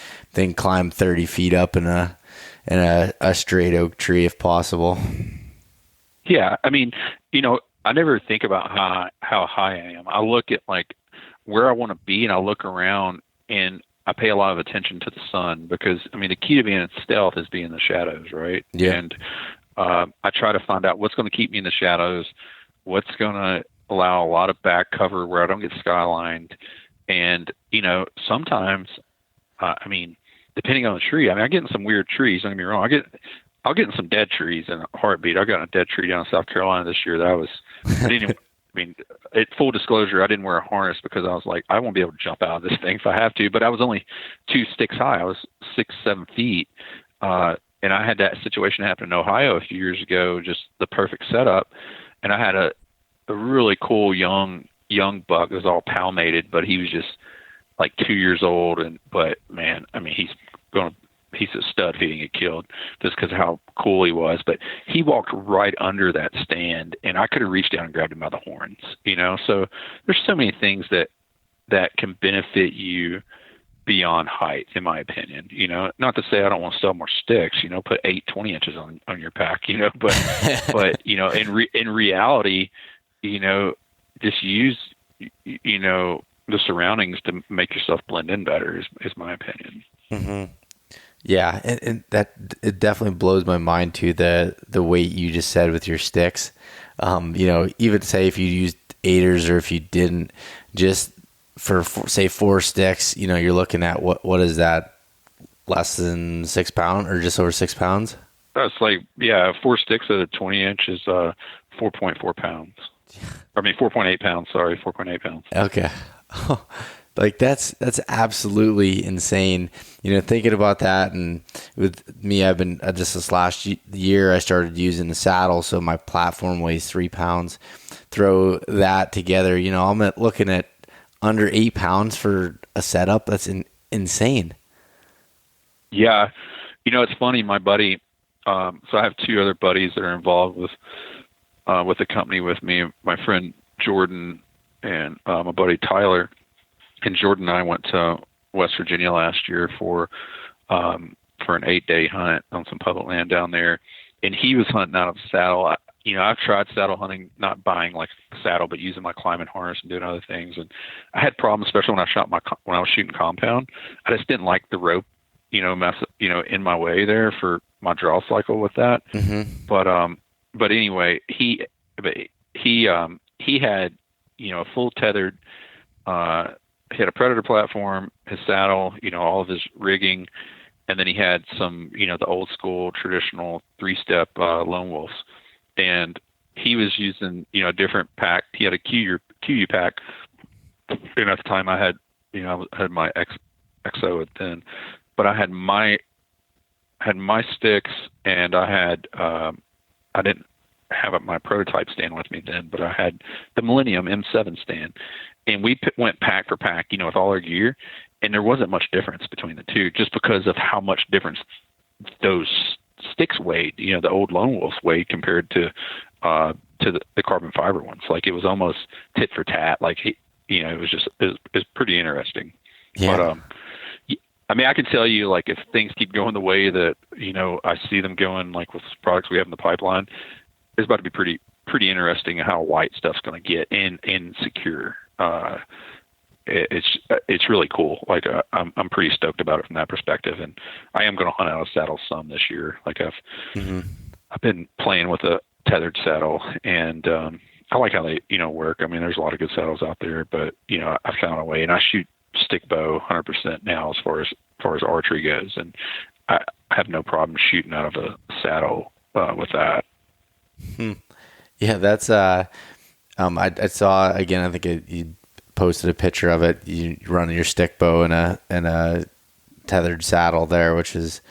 climb 30 feet up in a straight oak tree if possible. Yeah. I mean, I never think about how high I am. I look at like where I want to be, and I look around, and I pay a lot of attention to the sun, because the key to being in stealth is being in the shadows, right? Yeah. And I try to find out what's going to keep me in the shadows, what's going to allow a lot of back cover where I don't get skylined. And, sometimes, depending on the tree, I get in some weird trees, don't get me wrong. I'll get in some dead trees in a heartbeat. I got in a dead tree down in South Carolina this year that full disclosure, I didn't wear a harness because I was like, I won't be able to jump out of this thing if I have to. But I was only 2 sticks high. I was 6-7 feet. And I had that situation happen in Ohio a few years ago, just the perfect setup. And I had a really cool young buck. It was all palmated, but he was just like 2 years old. But man, he's a stud if he didn't get killed, just because of how cool he was. But he walked right under that stand, and I could have reached down and grabbed him by the horns, So there's so many things that can benefit you beyond height, in my opinion. Not to say I don't want to sell more sticks, put 20 inches on your pack, but in reality, just use, the surroundings to make yourself blend in better is my opinion. Mm-hmm. Yeah, and that it definitely blows my mind too, the weight you just said with your sticks. Even say if you used aiders or if you didn't, just for say 4 sticks, you're looking at what is that, less than 6 pounds or just over 6 pounds? That's 4 sticks at a 20-inch is 4.4 pounds. I mean 4.8 pounds. Sorry, 4.8 pounds. Okay. Like that's absolutely insane. Thinking about that, and with me, I've been just this last year I started using the saddle, so my platform weighs 3 pounds. Throw that together, I'm looking at under 8 pounds for a setup. That's insane. Yeah, it's funny. My buddy, so I have 2 other buddies that are involved with the company with me. My friend Jordan and my buddy Tyler. And Jordan and I went to West Virginia last year for an 8-day hunt on some public land down there, and he was hunting out of a saddle. I've tried saddle hunting, not buying like a saddle, but using my climbing harness and doing other things. And I had problems, especially when I was shooting compound. I just didn't like the rope, in my way there for my draw cycle with that. Mm-hmm. But anyway, he had a full tethered. He had a Predator platform, his saddle, all of his rigging, and then he had some, the old school traditional 3-step lone wolves, and he was using, a different pack. He had a QU pack, and at the time I had, I had my XO then, but I had my sticks, and I didn't have my prototype stand with me then, but I had the Millennium M7 stand. And we went pack for pack, with all our gear, and there wasn't much difference between the two, just because of how much difference those sticks weighed. The old lone wolves weighed compared to the carbon fiber ones. Like it was almost tit for tat. Like it was pretty interesting. Yeah. But I can tell you, like if things keep going the way that I see them going, like with products we have in the pipeline, it's about to be pretty interesting how white stuff's going to get and secure. It's really cool. Like I'm pretty stoked about it from that perspective, and I am going to hunt out a saddle some this year. Like I've been playing with a tethered saddle, and I like how they work. I mean, there's a lot of good saddles out there, but I found a way, and I shoot stick bow 100% now as far as archery goes, and I have no problem shooting out of a saddle with that. Yeah, that's I saw again. I think you posted a picture of it. You running your stick bow and a tethered saddle there, which is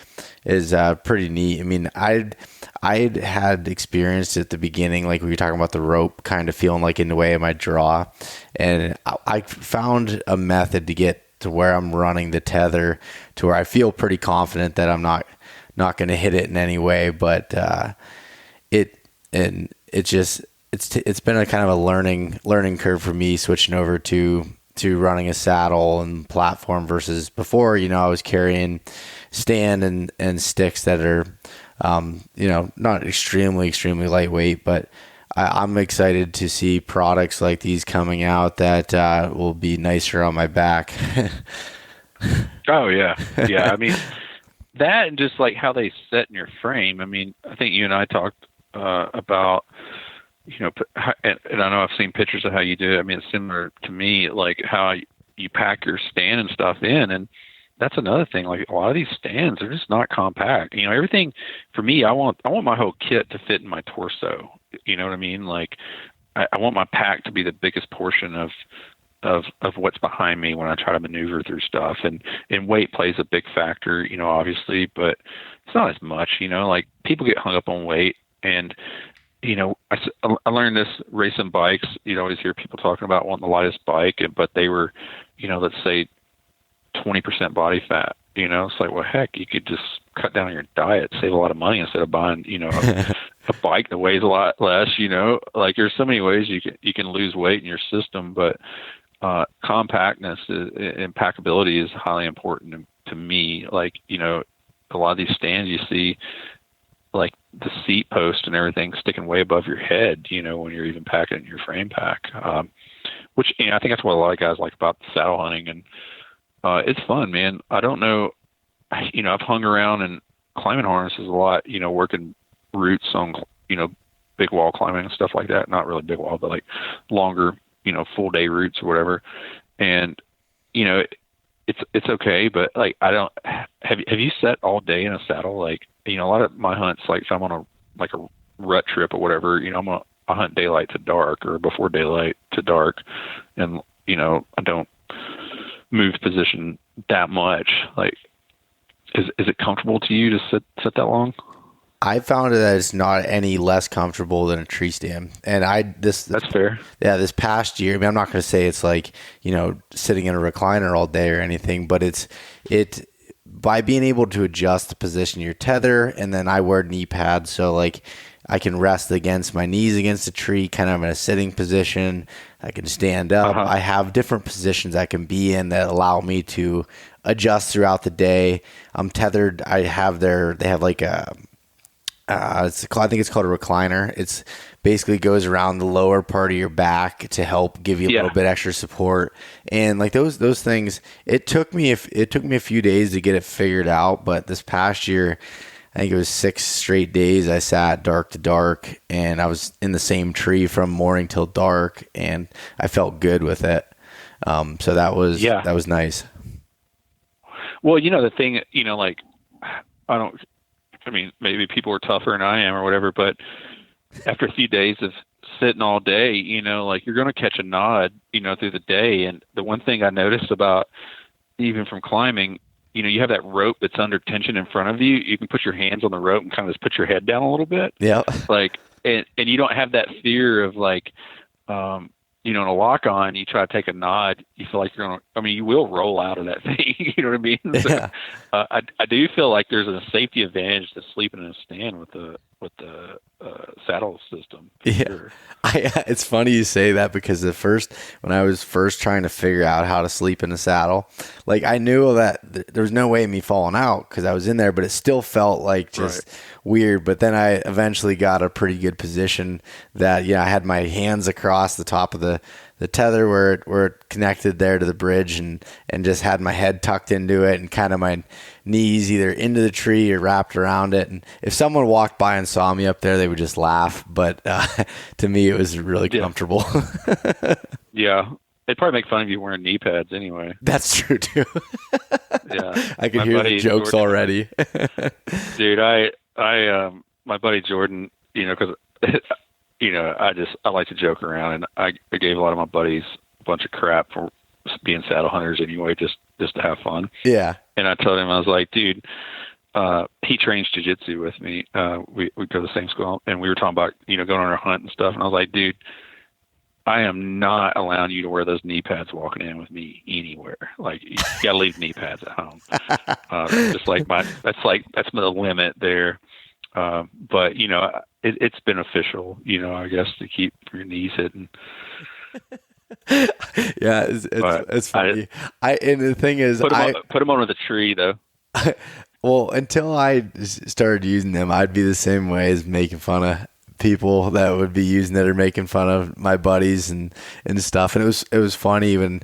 pretty neat. I mean, I'd had experienced at the beginning, like we were talking about the rope kind of feeling like in the way of my draw, and I found a method to get to where I'm running the tether to where I feel pretty confident that I'm not going to hit it in any way, but it's been a kind of a learning curve for me, switching over to running a saddle and platform versus before. I was carrying stand and sticks that are not extremely lightweight, but I'm excited to see products like these coming out that will be nicer on my back. Oh yeah. I mean, that and just like how they set in your frame. I mean, I think you and I talked about, and I know I've seen pictures of how you do it. I mean, it's similar to me, like how you pack your stand and stuff in, and that's another thing. Like a lot of these stands are just not compact. Everything for me, I want my whole kit to fit in my torso. You know what I mean? Like I want my pack to be the biggest portion of what's behind me when I try to maneuver through stuff, and weight plays a big factor, obviously, but it's not as much, like people get hung up on weight, and I learned this racing bikes. You always hear people talking about wanting the lightest bike, but they were, let's say 20% body fat. It's like, well, heck, you could just cut down on your diet, save a lot of money instead of buying, a bike that weighs a lot less. Like there's so many ways you can lose weight in your system, but compactness and packability is highly important to me. Like, a lot of these stands you see, like the seat post and everything sticking way above your head, when you're even packing it in your frame pack, which, I think that's what a lot of guys like about saddle hunting, and it's fun, man. I don't know I've hung around in climbing harnesses a lot, working routes on, big wall climbing and stuff like that. Not really big wall, but like longer, full day routes or whatever. And, it's okay, but like, I don't, have you sat all day in a saddle? Like, a lot of my hunts, like if I'm on a rut trip or whatever, I hunt daylight to dark or before daylight to dark. And, I don't move position that much. Like, is it comfortable to you to sit that long? I found that it's not any less comfortable than a tree stand. And that's fair. Yeah. This past year, I mean, I'm not going to say it's like, sitting in a recliner all day or anything, but it by being able to adjust the position of your tether, and then I wear knee pads. So like I can rest against my knees against a tree, kind of in a sitting position. I can stand up. I have different positions I can be in that allow me to adjust throughout the day. I'm tethered. They have like a, I think it's called a recliner. It's basically goes around the lower part of your back to help give you a little bit extra support. And like those things, it took me a few days to get it figured out. But this past year, I think it was 6 straight days I sat dark to dark, and I was in the same tree from morning till dark, and I felt good with it. So that was nice. Well, the thing, like maybe people are tougher than I am or whatever, but after a few days of sitting all day, like you're going to catch a nod, through the day. And the one thing I noticed about even from climbing, you have that rope that's under tension in front of you. You can put your hands on the rope and kind of just put your head down a little bit. Yeah. Like, and you don't have that fear of like, in a lock on, you try to take a nod, you feel like you will roll out of that thing. You know what I mean? Yeah. So, I do feel like there's a safety advantage to sleeping in a stand with the saddle system. Yeah. Sure. It's funny you say that, because when I was first trying to figure out how to sleep in a saddle, like I knew that there was no way of me falling out because I was in there, but it still felt like just weird. But then I eventually got a pretty good position that, I had my hands across the top of the tether where it connected there to the bridge, and just had my head tucked into it and kind of my knees either into the tree or wrapped around it. And if someone walked by and saw me up there, they would just laugh. But to me, it was really comfortable. Yeah. They'd probably make fun of you wearing knee pads anyway. That's true too. Yeah. I can hear the jokes Jordan, already. Dude, my buddy Jordan, because I like to joke around, and I gave a lot of my buddies a bunch of crap for being saddle hunters anyway, just to have fun. Yeah. And I told him, I was like, dude, he trains jiu-jitsu with me. We go to the same school, and we were talking about, going on our hunt and stuff. And I was like, dude, I am not allowing you to wear those knee pads walking in with me anywhere. Like, you gotta leave knee pads at home. Just like that's the limit there. But it's beneficial, I guess, to keep your knees hitting. Yeah, it's funny. And the thing is, put them on the tree though. Well, until I started using them, I'd be the same way, as making fun of people that would be using it or making fun of my buddies and stuff. And it was funny when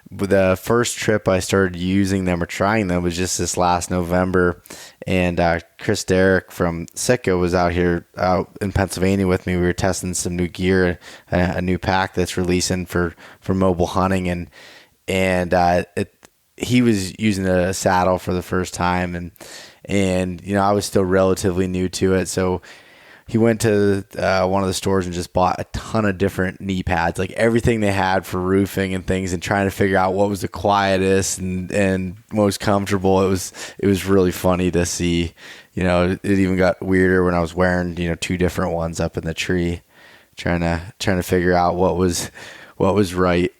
the first trip I started using them or trying them was just this last November. And Chris Derrick from Sitka was out in Pennsylvania with me. We were testing some new gear, a new pack that's releasing for mobile hunting, and he was using a saddle for the first time, and I was still relatively new to it, so he went to one of the stores and just bought a ton of different knee pads, like everything they had for roofing and things, and trying to figure out what was the quietest and most comfortable. It was really funny to see. It even got weirder when I was wearing 2 different ones up in the tree, trying to figure out what was right.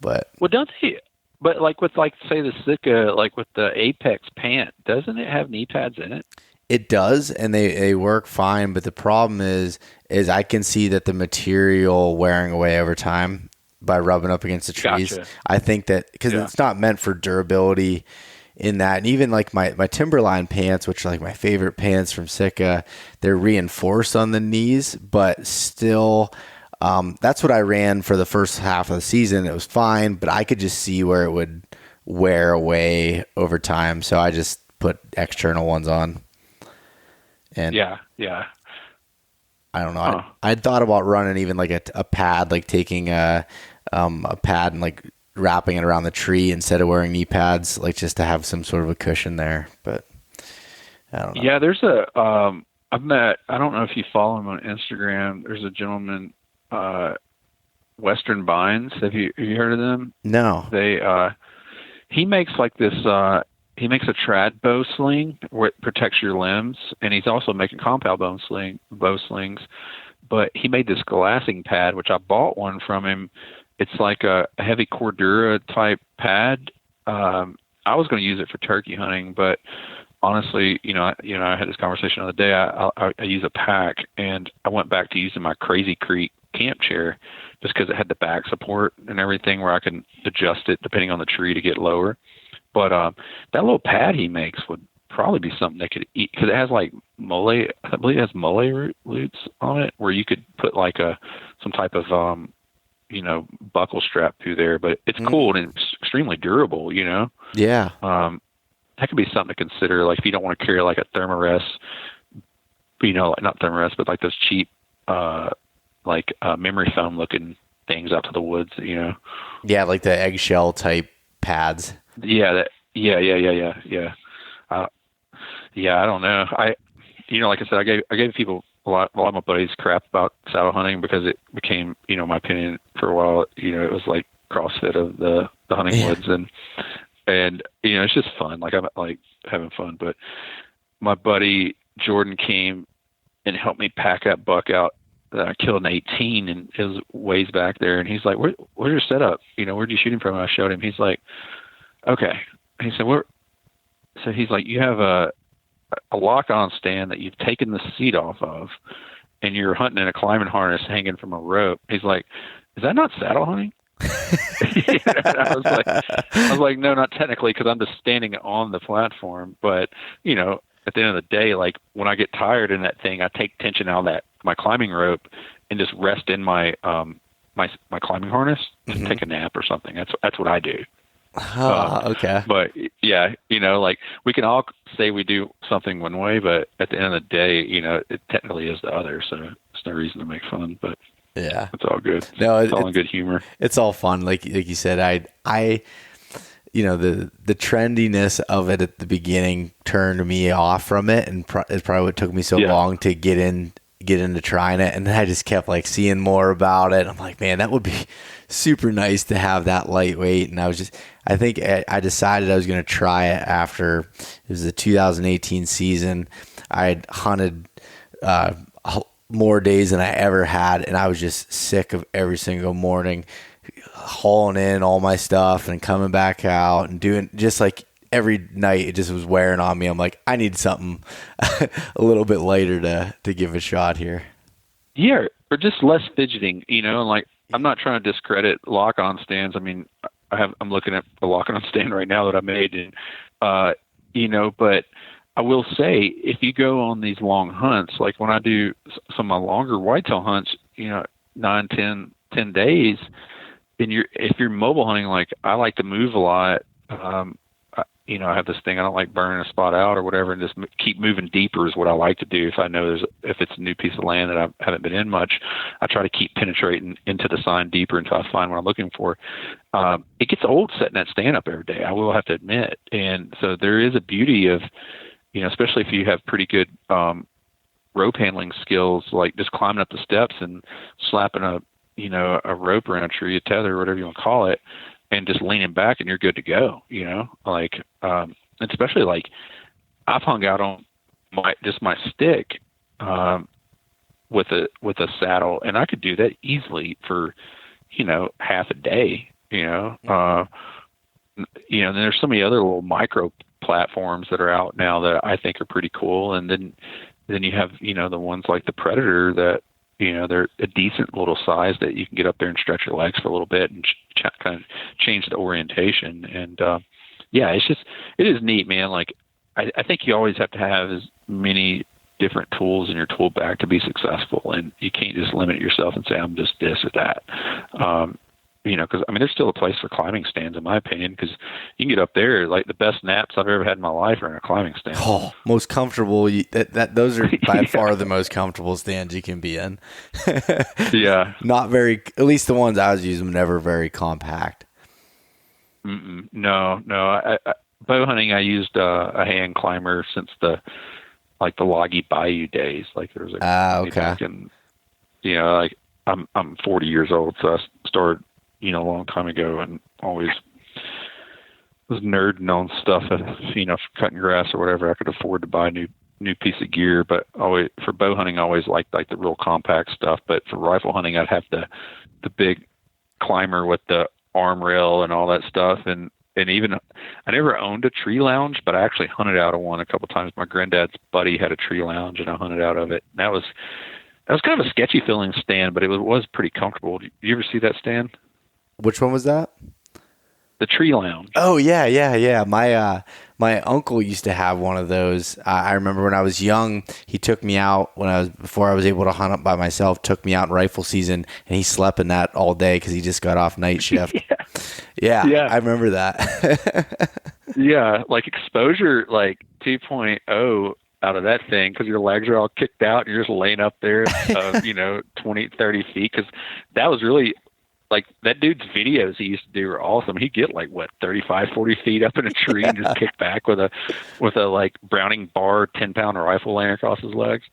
But don't they? But like with say the Sitka, like with the Apex pant, doesn't it have knee pads in it? It does, and they work fine, but the problem is I can see that the material wearing away over time by rubbing up against the trees. Gotcha. I think that because it's not meant for durability in that. And even like my Timberline pants, which are like my favorite pants from Sitka, they're reinforced on the knees, but still that's what I ran for the first half of the season. It was fine, but I could just see where it would wear away over time. So I just put external ones on. And yeah. I don't know. I'd thought about running even like a pad, like taking a pad and like wrapping it around the tree instead of wearing knee pads, like just to have some sort of a cushion there. But I don't know. Yeah, there's I don't know if you follow him on Instagram. There's a gentleman, Western Binds. Have you heard of them? No. He makes like this, he makes a trad bow sling where it protects your limbs, and he's also making compound bow slings. But he made this glassing pad, which I bought one from him. It's like a heavy Cordura type pad. I was going to use it for turkey hunting, but honestly, I had this conversation the other day. I use a pack, and I went back to using my Crazy Creek camp chair just because it had the back support and everything where I can adjust it depending on the tree to get lower. But that little pad he makes would probably be something that could eat, because it has like I believe it has mole roots on it, where you could put like some type of buckle strap through there. But it's cool and it's extremely durable. Yeah. That could be something to consider. Like if you don't want to carry like a Thermarest, not Thermarest, but like those cheap memory foam looking things out to the woods. Yeah, like the eggshell type pads. Yeah. I don't know. Like I said, I gave people a lot of my buddies crap about saddle hunting because it became, my opinion for a while, it was like CrossFit of the hunting woods, and it's just fun. Like I'm like having fun. But my buddy Jordan came and helped me pack that buck out that I killed in 18, and it was ways back there. And he's like, "Where's your setup? Where'd you shoot him from?" And I showed him. He's like, "Okay." And he said, So he's like, "You have a lock-on stand that you've taken the seat off of, and you're hunting in a climbing harness hanging from a rope." He's like, "Is that not saddle hunting?" I was like, "No, not technically, because I'm just standing on the platform. But at the end of the day, like when I get tired in that thing, I take tension out of my climbing rope and just rest in my my climbing harness and take a nap or something. That's what I do." Okay. But yeah, like we can all say we do something one way, but at the end of the day, it technically is the other. So there's no reason to make fun, but yeah, it's all good. No, it's all in good humor. It's all fun. Like you said, I the trendiness of it at the beginning turned me off from it, and it's probably what took me so long to get into trying it. And then I just kept like seeing more about it. I'm like, man, that would be super nice to have that lightweight. And I think I decided I was going to try it after it was the 2018 season. I had hunted more days than I ever had, and I was just sick of every single morning hauling in all my stuff and coming back out and doing just like every night. It just was wearing on me. I'm like, I need something a little bit lighter to give a shot here. Yeah, or just less fidgeting, and like I'm not trying to discredit lock-on stands. I mean, I'm looking at a lock-on stand right now that I made, and but I will say, if you go on these long hunts, like when I do some of my longer whitetail hunts, 9, 10 days, and if you're mobile hunting, like I like to move a lot. I have this thing, I don't like burning a spot out or whatever, and just keep moving deeper is what I like to do. If I know if it's a new piece of land that I haven't been in much, I try to keep penetrating into the sign deeper until I find what I'm looking for. It gets old setting that stand up every day, I will have to admit. And so there is a beauty of, especially if you have pretty good rope handling skills, like just climbing up the steps and slapping a rope around a tree, a tether, whatever you want to call it, and just leaning back and you're good to go, especially like I've hung out on my stick, with a saddle, and I could do that easily for, half a day, and there's so many other little micro platforms that are out now that I think are pretty cool. And then you have, the ones like the Predator that, they're a decent little size that you can get up there and stretch your legs for a little bit and kind of change the orientation. And, it is neat, man. Like, I think you always have to have as many different tools in your tool bag to be successful. And you can't just limit yourself and say, I'm just this or that. because I mean, there's still a place for climbing stands, in my opinion, because you can get up there. Like the best naps I've ever had in my life are in a climbing stand. Oh, most comfortable. Those are by far the most comfortable stands you can be in. Yeah. Not very. At least the ones I was using, never very compact. No. Bow hunting, I used a hand climber since the Loggy Bayou days. Like there was okay. back in, like I'm 40 years old, so I started, a long time ago, and always was nerding on stuff, cutting grass or whatever. I could afford to buy a new piece of gear, but always for bow hunting, I always liked the real compact stuff. But for rifle hunting, I'd have the big climber with the arm rail and all that stuff, and even I never owned a tree lounge, but I actually hunted out of one a couple times. My granddad's buddy had a tree lounge, and I hunted out of it. And that was kind of a sketchy feeling stand, but it was pretty comfortable. Did you ever see that stand? Which one was that? The tree lounge. Oh yeah. My uncle used to have one of those. I remember when I was young, he took me out before I was able to hunt up by myself. Took me out in rifle season, and he slept in that all day because he just got off night shift. Yeah, I remember that. Yeah, like exposure, like 2.0 out of that thing, because your legs are all kicked out and you're just laying up there, 20, 30 feet. Because that was really, like, that dude's videos he used to do were awesome. He'd get 35, 40 feet up in a tree and just kick back with a like Browning bar 10-pound rifle laying across his legs.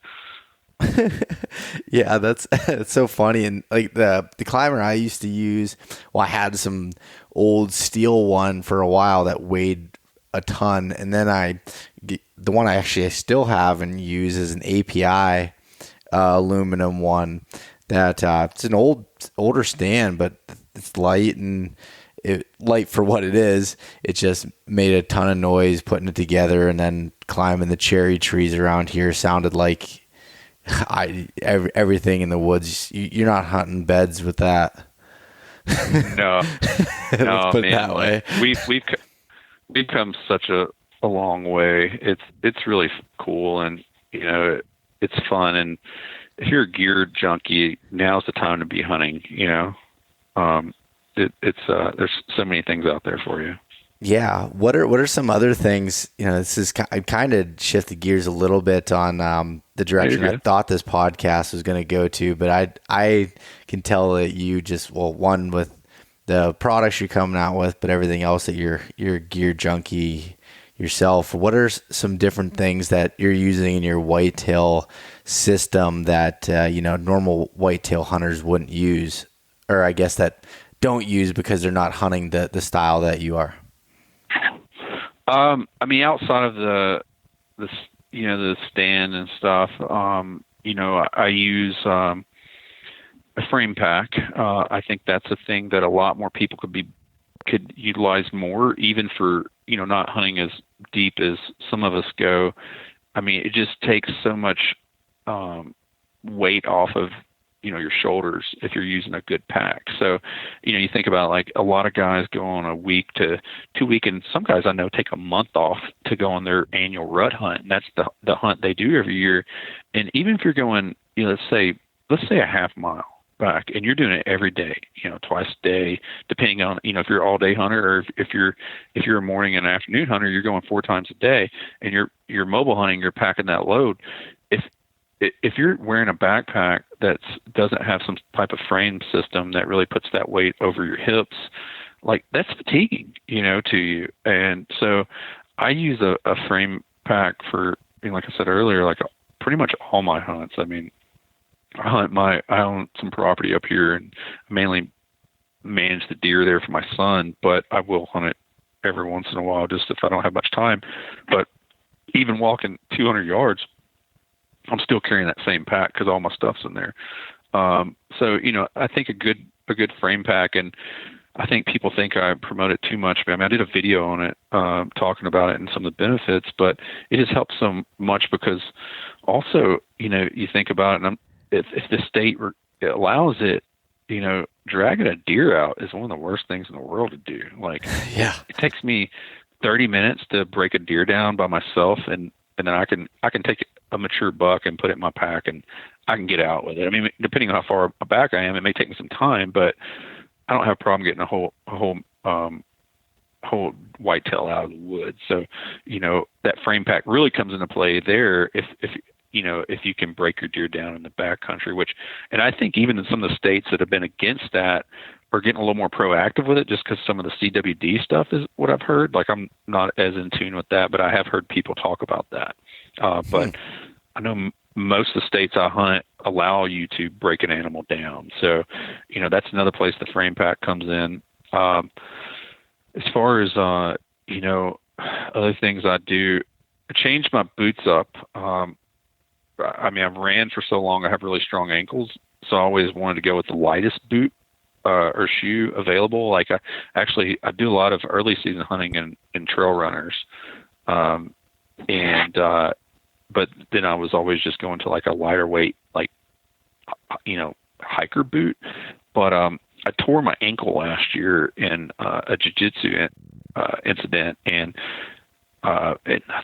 Yeah, that's so funny. And like the climber I used to use, I had some old steel one for a while that weighed a ton, and then the one I still have and use is an API aluminum one that it's an older stand, but it's light, and light for what it is. It just made a ton of noise putting it together, and then climbing the cherry trees around here sounded like everything in the woods. You're not hunting beds with that. No, Let's put it man, that way. We've come such a long way. It's really cool, and it's fun. And if you're a gear junkie, now's the time to be hunting. There's so many things out there for you. Yeah. What are some other things? This is I kind of shifted gears a little bit on the direction I thought this podcast was going to go to, but I can tell that you just one with the products you're coming out with, but everything else that you're a gear junkie yourself. What are some different things that you're using in your whitetail system that normal whitetail hunters wouldn't use, or I guess that don't use because they're not hunting the style that you are? I mean, outside of the stand and stuff, I use a frame pack. I think that's a thing that a lot more people could utilize more, even for, not hunting as deep as some of us go. I mean, it just takes so much weight off of, your shoulders if you're using a good pack. So, you think about like a lot of guys go on a week to 2 week, and some guys I know take a month off to go on their annual rut hunt. And that's the hunt they do every year. And even if you're going, let's say a half mile back, and you're doing it every day, twice a day, depending on, if you're all day hunter, or if you're a morning and afternoon hunter, you're going 4 times a day, and you're mobile hunting, you're packing that load. If you're wearing a backpack that doesn't have some type of frame system that really puts that weight over your hips, like that's fatiguing, to you. And so I use a frame pack for, like I said earlier, like pretty much all my hunts. I mean, I own some property up here, and I mainly manage the deer there for my son, but I will hunt it every once in a while just if I don't have much time. But even walking 200 yards, I'm still carrying that same pack because all my stuff's in there. So, I think a good frame pack, and I think people think I promote it too much. I mean, I did a video on it, talking about it and some of the benefits, but it has helped so much because also, you think about it, and if the state allows it, dragging a deer out is one of the worst things in the world to do. Like, yeah, it takes me 30 minutes to break a deer down by myself, and then I can take a mature buck and put it in my pack, and I can get out with it. I mean, depending on how far back I am, it may take me some time, but I don't have a problem getting a whole whitetail out of the woods. So, that frame pack really comes into play there if you can break your deer down in the backcountry, and I think even in some of the states that have been against that are getting a little more proactive with it, just because some of the CWD stuff is what I've heard. Like, I'm not as in tune with that, but I have heard people talk about that. But I know most of the states I hunt allow you to break an animal down. So, that's another place the frame pack comes in. As far as, other things I do, I change my boots up. I've ran for so long, I have really strong ankles. So I always wanted to go with the lightest boot or shoe available. Like I do a lot of early season hunting in trail runners. But then I was always just going to like a lighter weight, like, hiker boot. But I tore my ankle last year in a jiu-jitsu incident, and I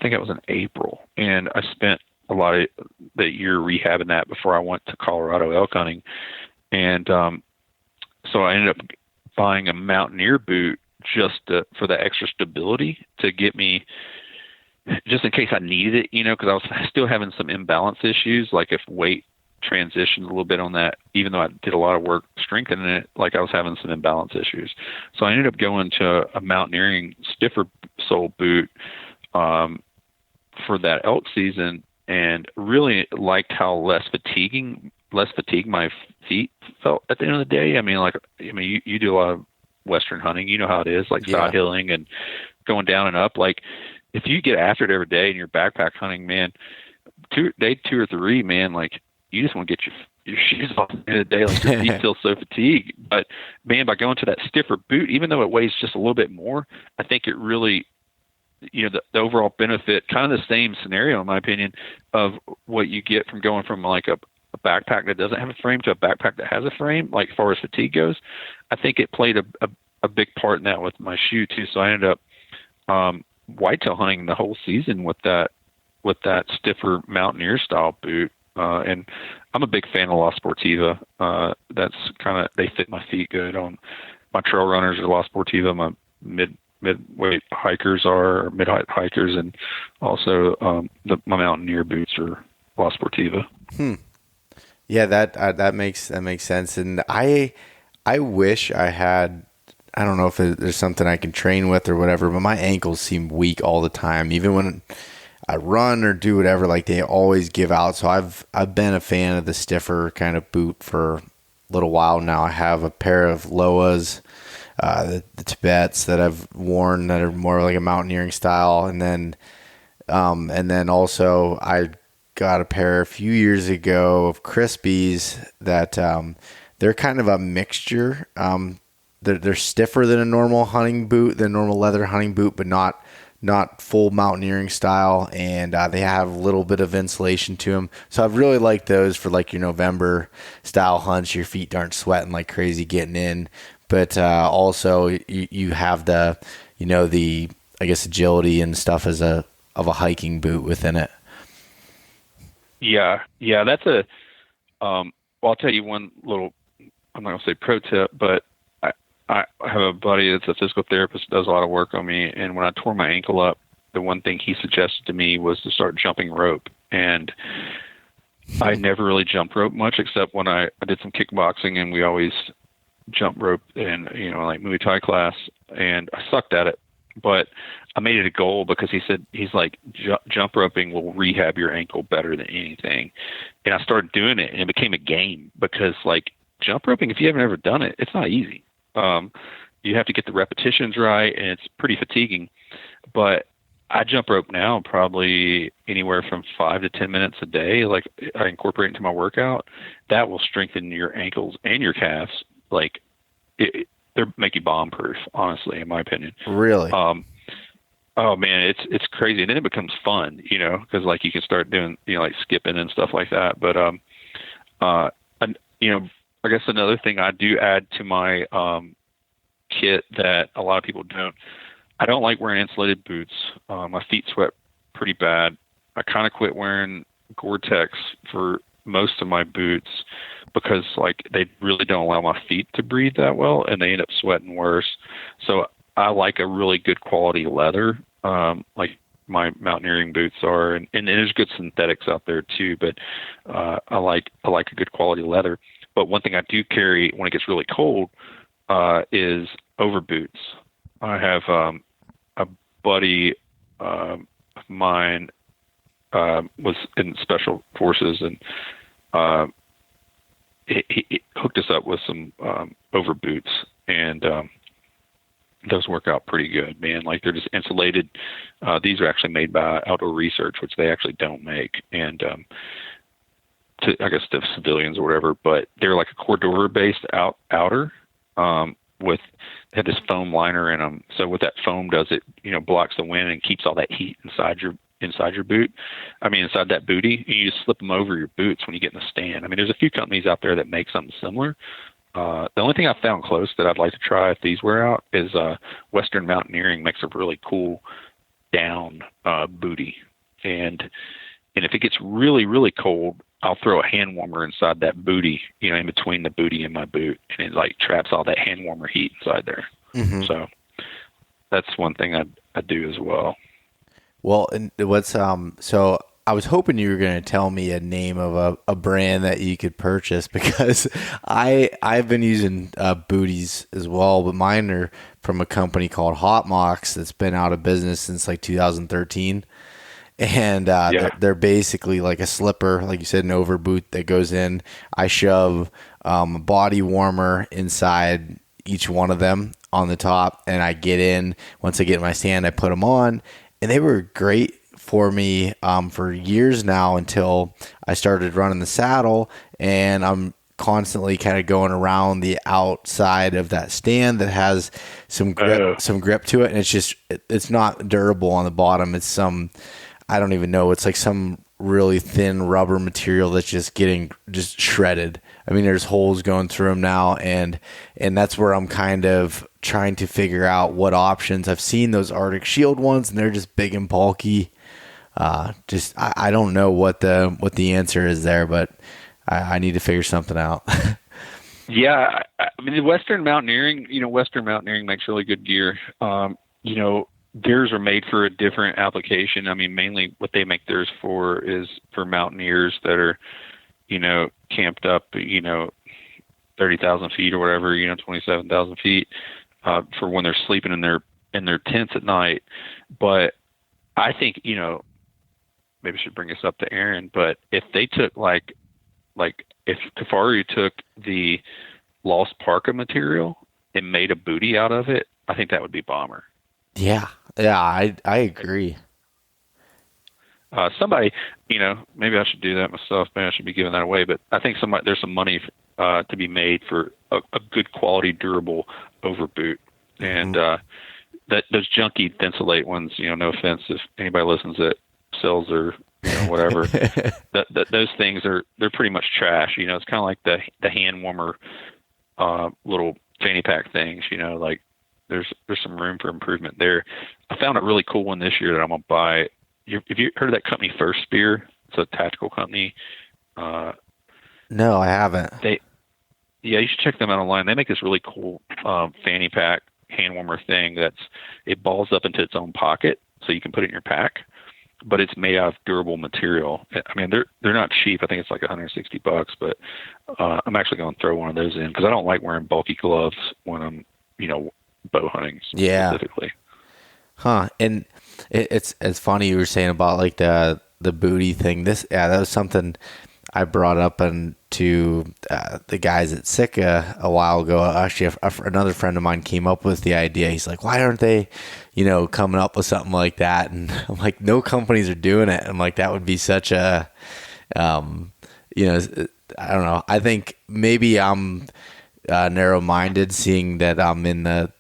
think it was in April, and I spent a lot of the year rehabbing that before I went to Colorado elk hunting. And so I ended up buying a mountaineer boot just for the extra stability to get me, just in case I needed it, because I was still having some imbalance issues, like if weight transitioned a little bit on that, even though I did a lot of work strengthening it, like I was having some imbalance issues. So I ended up going to a mountaineering stiffer sole boot for that elk season, and really liked how less fatigued my feet felt at the end of the day. You do a lot of Western hunting, you know how it is, like side hilling and going down and up. Like if you get after it every day and you're backpack hunting, man, day 2 or 3, man, like you just want to get your shoes off at the end of the day, like your feet feel so fatigued. But man, by going to that stiffer boot, even though it weighs just a little bit more, I think it really, the overall benefit, kind of the same scenario in my opinion, of what you get from going from like a backpack that doesn't have a frame to a backpack that has a frame, like as far as fatigue goes. I think it played a big part in that with my shoe too. So I ended up whitetail hunting the whole season with that stiffer mountaineer style boot. And I'm a big fan of La Sportiva. They fit my feet good. On my trail runners are La Sportiva. My mid-weight hikers are mid-height hikers, and also my mountaineer boots are La Sportiva. Yeah, that makes sense. And I wish I had, I don't know if there's something I can train with or whatever, but my ankles seem weak all the time. Even when I run or do whatever, like they always give out. So I've been a fan of the stiffer kind of boot for a little while now. I have a pair of Loas, the Tibets that I've worn that are more like a mountaineering style, and then also I got a pair a few years ago of Crispies that they're kind of a mixture. They're stiffer than a normal hunting boot, than a normal leather hunting boot, but not full mountaineering style, and they have a little bit of insulation to them. So I really like those for like your November style hunts. Your feet aren't sweating like crazy getting in, but also you have the I guess agility and stuff of a hiking boot within it. Yeah, that's well, I'll tell you one little, I'm not gonna say pro tip, but I have a buddy that's a physical therapist that does a lot of work on me, and when I tore my ankle up, the one thing he suggested to me was to start jumping rope. And I never really jumped rope much, except when I did some kickboxing, and we always jump rope in, like Muay Thai class, and I sucked at it. But I made it a goal because he's like, jump roping will rehab your ankle better than anything. And I started doing it, and it became a game, because like jump roping, if you haven't ever done it, it's not easy. You have to get the repetitions right, and it's pretty fatiguing. But I jump rope now probably anywhere from 5 to 10 minutes a day. Like I incorporate into my workout. That will strengthen your ankles and your calves. Like they make you bomb proof, honestly, in my opinion. Really? Oh man, it's crazy. And then it becomes fun, because like you can start doing, like skipping and stuff like that. But, I guess another thing I do add to my kit that a lot of people don't, I don't like wearing insulated boots. My feet sweat pretty bad. I kind of quit wearing Gore-Tex for most of my boots because like they really don't allow my feet to breathe that well, and they end up sweating worse. So I like a really good quality leather, like my mountaineering boots are, and there's good synthetics out there too. But I like a good quality leather. But one thing I do carry when it gets really cold is over boots. I have a buddy of mine was in special forces, and he hooked us up with some over boots, and those work out pretty good, man. Like they're just insulated. These are actually made by Outdoor Research, which they actually don't make, and I guess to civilians or whatever. But they're like a Cordura based outer. With they have this foam liner in them, so what that foam does, it blocks the wind and keeps all that heat inside your boot. I mean, inside that booty, and you just slip them over your boots when you get in the stand. I mean, there's a few companies out there that make something similar. The only thing I found close that I'd like to try if these wear out is Western Mountaineering makes a really cool down booty, and if it gets really really cold, I'll throw a hand warmer inside that booty, in between the booty and my boot, and it like traps all that hand warmer heat inside there. Mm-hmm. So that's one thing I do as well. Well, and what's so I was hoping you were going to tell me a name of a brand that you could purchase, because I've been using booties as well, but mine are from a company called Hot Mox that's been out of business since like 2013. And they're basically like a slipper, like you said, an over boot that goes in. I shove a body warmer inside each one of them on the top, and I get in. Once I get in my stand, I put them on, and they were great for me for years now, until I started running the saddle, and I'm constantly kind of going around the outside of that stand that has some grip to it, and it's not durable on the bottom. It's some, I don't even know. It's like some really thin rubber material that's just shredded. I mean, there's holes going through them now, and that's where I'm kind of trying to figure out what options. I've seen those Arctic Shield ones, and they're just big and bulky. I don't know what the answer is there, but I need to figure something out. Yeah, I mean, Western Mountaineering makes really good gear. Theirs are made for a different application. I mean, mainly what they make theirs for is for mountaineers that are, camped up, 30,000 feet or whatever, 27,000 feet, for when they're sleeping in their tents at night. But I think, maybe I should bring this up to Aaron, but if they took like if Kifaru took the Lost Parka material and made a booty out of it, I think that would be bomber. Yeah, I agree. Somebody, maybe I should do that myself. Maybe I should be giving that away. But I think there's some money to be made for a good quality, durable over boot. And that those junky Thinsulate ones, no offense if anybody listens that sells or whatever, those things they're pretty much trash. It's kind of like the hand warmer little fanny pack things. Like there's some room for improvement there. I found a really cool one this year that I'm gonna buy. Have you heard of that company First Spear? It's a tactical company. No, I haven't. You should check them out online. They make this really cool fanny pack hand warmer thing it balls up into its own pocket, so you can put it in your pack. But it's made out of durable material. I mean, they're not cheap. I think it's like $160, but I'm actually going to throw one of those in because I don't like wearing bulky gloves when I'm, bow hunting specifically. Huh. And it's funny you were saying about like the booty thing. That was something I brought up to the guys at Sitka a while ago. Actually, another friend of mine came up with the idea. He's like, why aren't they, coming up with something like that? And I'm like, no companies are doing it. I'm like, that would be such a, I don't know. I think maybe I'm narrow-minded, seeing that I'm in the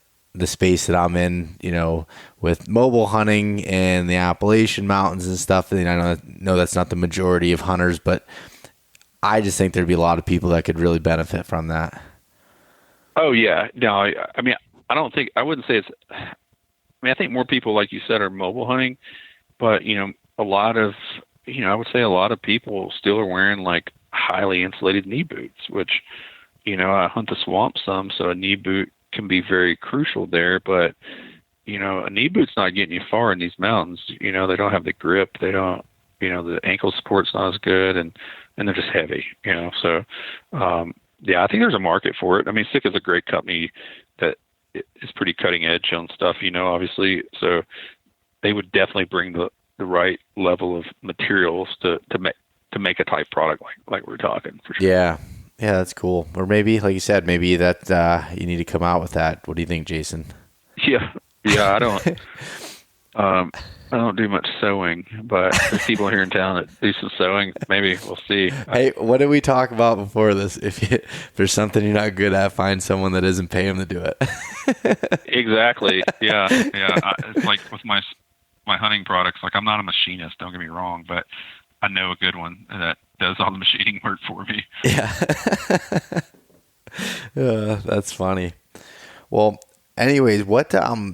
space that I'm in, with mobile hunting and the Appalachian mountains and stuff. And I know that's not the majority of hunters, but I just think there'd be a lot of people that could really benefit from that. Oh yeah. No, I mean, I wouldn't say I think more people, like you said, are mobile hunting, but a lot of, I would say a lot of people still are wearing like highly insulated knee boots, which, I hunt the swamp some, so a knee boot can be very crucial there. But, a knee boot's not getting you far in these mountains. They don't have the grip. They don't, the ankle support's not as good, and they're just heavy, So, I think there's a market for it. I mean, Sitka is a great company that is pretty cutting edge on stuff, obviously. So they would definitely bring the right level of materials to make a type product like we're talking, for sure. Yeah, that's cool. Or maybe, like you said, maybe that you need to come out with that. What do you think, Jason? Yeah. I don't do much sewing, but there's people here in town that do some sewing. Maybe we'll see. Hey, what did we talk about before this? If there's something you're not good at, find someone that isn't paying them to do it. Exactly. Yeah. It's like with my hunting products. Like, I'm not a machinist, don't get me wrong, but I know a good one that does all the machining work for me. Yeah. That's funny. Well, anyways,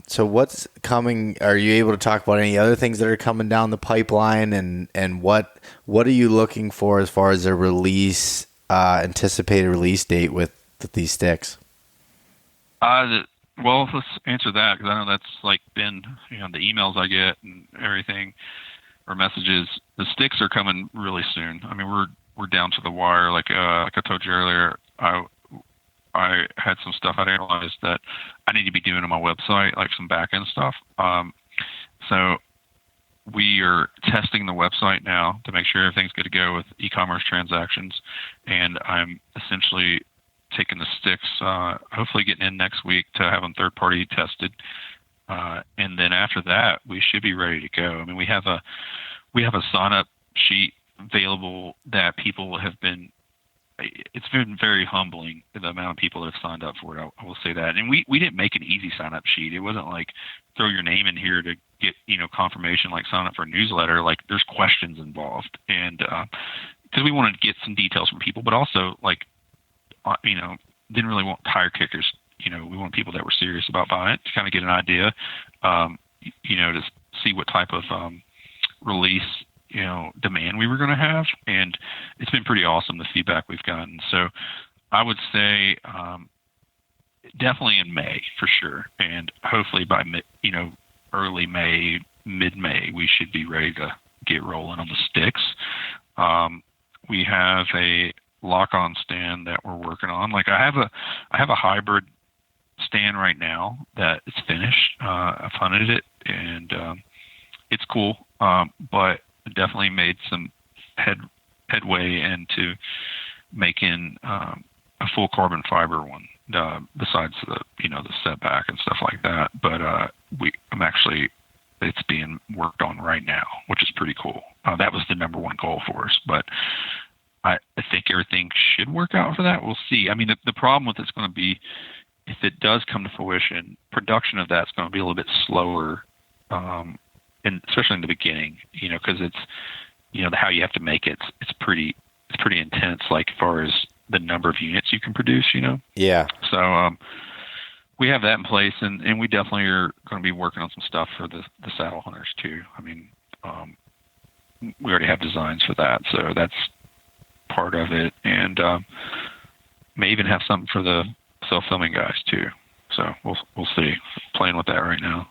so what's coming? Are you able to talk about any other things that are coming down the pipeline, and what are you looking for as far as a release, anticipated release date with these sticks? Well, let's answer that, because I know that's been, the emails I get and everything, or messages. The sticks are coming really soon. I mean, we're down to the wire. Like I told you earlier, I had some stuff I didn't realize that I need to be doing on my website, like some back end stuff. So we are testing the website now to make sure everything's good to go with e-commerce transactions, and I'm essentially taking the sticks, hopefully getting in next week to have them third-party tested, and then after that we should be ready to go. I mean, we have a sign-up sheet available that people have been. It's been very humbling, the amount of people that have signed up for it. I will say that, and we didn't make an easy sign-up sheet. It wasn't like throw your name in here to get confirmation, like sign up for a newsletter. Like, there's questions involved, and because we wanted to get some details from people, but also didn't really want tire kickers. We want people that were serious about buying it, to kind of get an idea, to see what type of release, demand we were going to have. And it's been pretty awesome, the feedback we've gotten. So I would say definitely in May for sure. And hopefully by early May, mid-May, we should be ready to get rolling on the sticks. We have a lock-on stand that we're working on. Like, I have a hybrid stand right now that is finished. I've hunted it, and it's cool, but definitely made some headway into making a full carbon fiber one, besides the setback and stuff like that. But it's being worked on right now, which is pretty cool. That was the number one goal for us, but I think everything should work out for that. We'll see. I mean, the problem with it's going to be, if it does come to fruition, production of that's going to be a little bit slower, and especially in the beginning, because it's, how you have to make it. It's pretty intense, like, as far as the number of units you can produce, Yeah. So we have that in place, and we definitely are going to be working on some stuff for the saddle hunters too. I mean, we already have designs for that, so that's part of it, and may even have something for the self-filming guys too. So we'll see. Playing with that right now.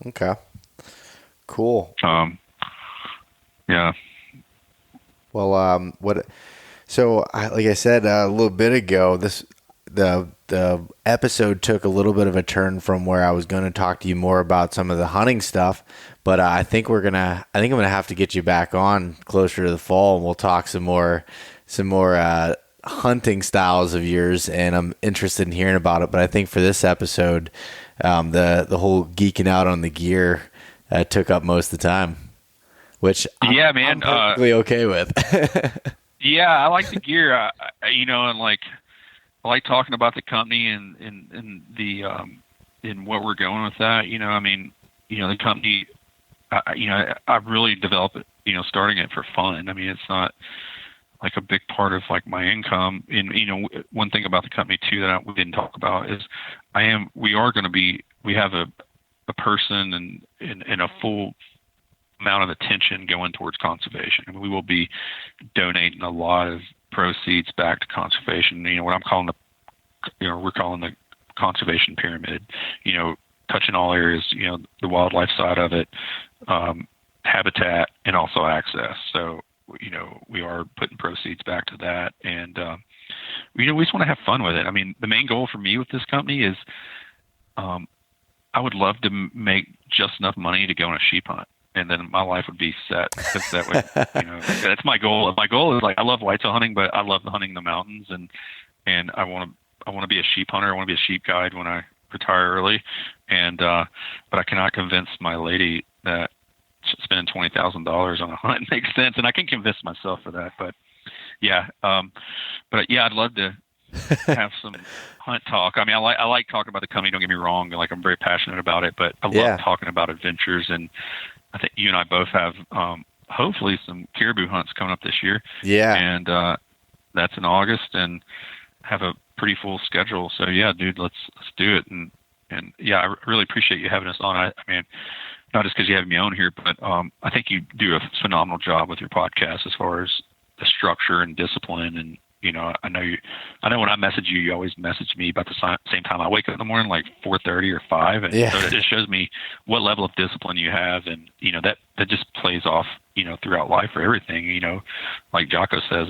Okay. Cool. Yeah. Well, so like I said a little bit ago, the episode took a little bit of a turn from where I was going to talk to you more about some of the hunting stuff, but I think I'm gonna have to get you back on closer to the fall, and we'll talk some more hunting styles of yours, and I'm interested in hearing about it. But I think for this episode, the whole geeking out on the gear took up most of the time, which I'm perfectly okay with. Yeah, I like the gear, and like, I like talking about the company and the in what we're going with that. I mean, the company, I've really developed it, starting it for fun. I mean, it's not like a big part of like my income. And one thing about the company too that we didn't talk about is we have a person and a full amount of attention going towards conservation. I mean, we will be donating a lot of proceeds back to conservation. What I'm calling we're calling the conservation pyramid, touching all areas, the wildlife side of it, habitat, and also access. So, we are putting proceeds back to that. And, we just want to have fun with it. I mean, the main goal for me with this company is, I would love to make just enough money to go on a sheep hunt, and then my life would be set. Because that would, that's my goal. My goal is I love whitetail hunting, but I love hunting in the mountains, and I want to be a sheep hunter. I want to be a sheep guide when I retire early, and but I cannot convince my lady that spending $20,000 on a hunt makes sense, and I can convince myself for that. But yeah, I'd love to have some hunt talk. I mean, I like talking about the company. Don't get me wrong. I'm very passionate about it, but I love talking about adventures. And I think you and I both have, hopefully some caribou hunts coming up this year. Yeah. And, that's in August, and have a pretty full schedule. So yeah, dude, let's do it. And yeah, I really appreciate you having us on. I mean, not just because you have me on here, but, I think you do a phenomenal job with your podcast as far as the structure and discipline. And, I know when I message you, you always message me about the same time I wake up in the morning, like 4:30 or 5. And so it just shows me what level of discipline you have. And, that just plays off, throughout life for everything, like Jocko says,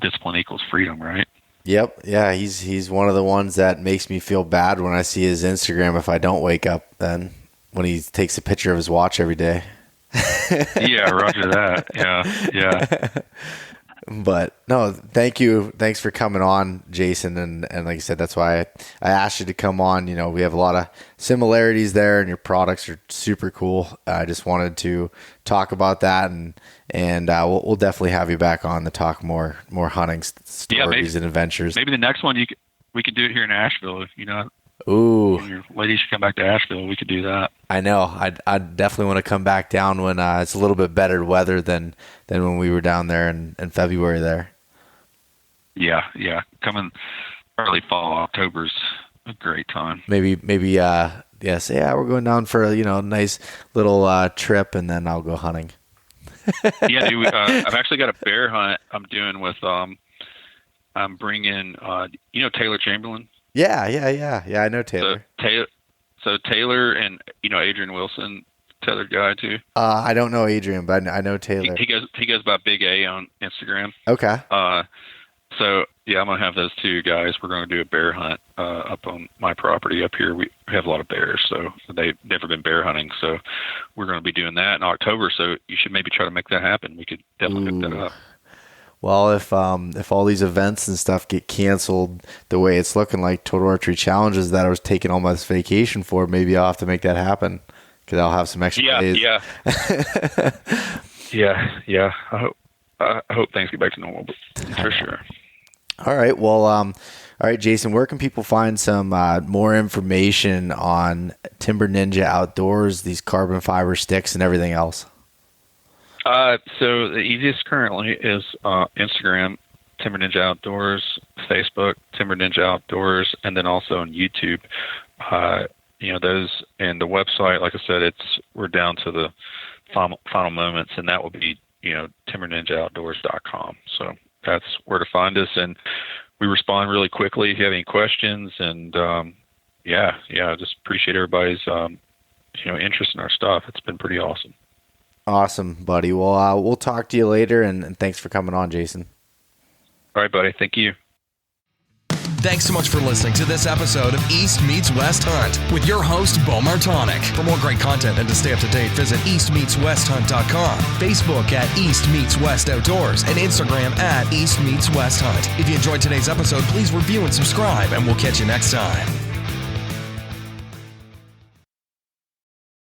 discipline equals freedom, right? Yep. Yeah. He's one of the ones that makes me feel bad when I see his Instagram if I don't wake up then, when he takes a picture of his watch every day. Yeah, roger that. Yeah. But no, thank you. Thanks for coming on, Jason. And like I said, that's why I asked you to come on. We have a lot of similarities there, and your products are super cool. I just wanted to talk about that, and we'll definitely have you back on to talk more hunting stories and adventures. Maybe the next one we could do it here in Asheville. Ooh, when your lady should come back to Asheville, we could do that. I know. I'd definitely want to come back down when it's a little bit better weather than when we were down there in February there. Yeah. Coming early fall, October's a great time. Maybe say, we're going down for a nice little trip, and then I'll go hunting. Yeah, dude. I've actually got a bear hunt I'm doing with. I'm bringing. Taylor Chamberlain. Yeah. I know Taylor. So Taylor and Adrian Wilson, Tethered guy too. I don't know Adrian, but I know Taylor. He goes by Big A on Instagram. Okay. So yeah, I'm gonna have those two guys. We're gonna do a bear hunt up on my property up here. We have a lot of bears, so they've never been bear hunting. So we're gonna be doing that in October. So you should maybe try to make that happen. We could definitely hook that up. Well, if all these events and stuff get canceled the way it's looking like Total Archery Challenges that I was taking all my vacation for, maybe I'll have to make that happen because I'll have some extra days. Yeah. I hope things get back to normal, but for sure. All right. Well, all right, Jason, where can people find some more information on Timber Ninja Outdoors, these carbon fiber sticks and everything else? So the easiest currently is Instagram, Timber Ninja Outdoors, Facebook, Timber Ninja Outdoors, and then also on YouTube. Those, and the website, like I said, we're down to the final moments, and that will be, timberninjaoutdoors.com. So that's where to find us, and we respond really quickly if you have any questions. And I just appreciate everybody's interest in our stuff. It's been pretty awesome. Awesome, buddy. Well, we'll talk to you later, and thanks for coming on, Jason. All right, buddy. Thank you. Thanks so much for listening to this episode of East Meets West Hunt with your host, Beau Martonik. For more great content and to stay up to date, visit eastmeetswesthunt.com, Facebook at East Meets West Outdoors, and Instagram at East Meets West Hunt. If you enjoyed today's episode, please review and subscribe, and we'll catch you next time.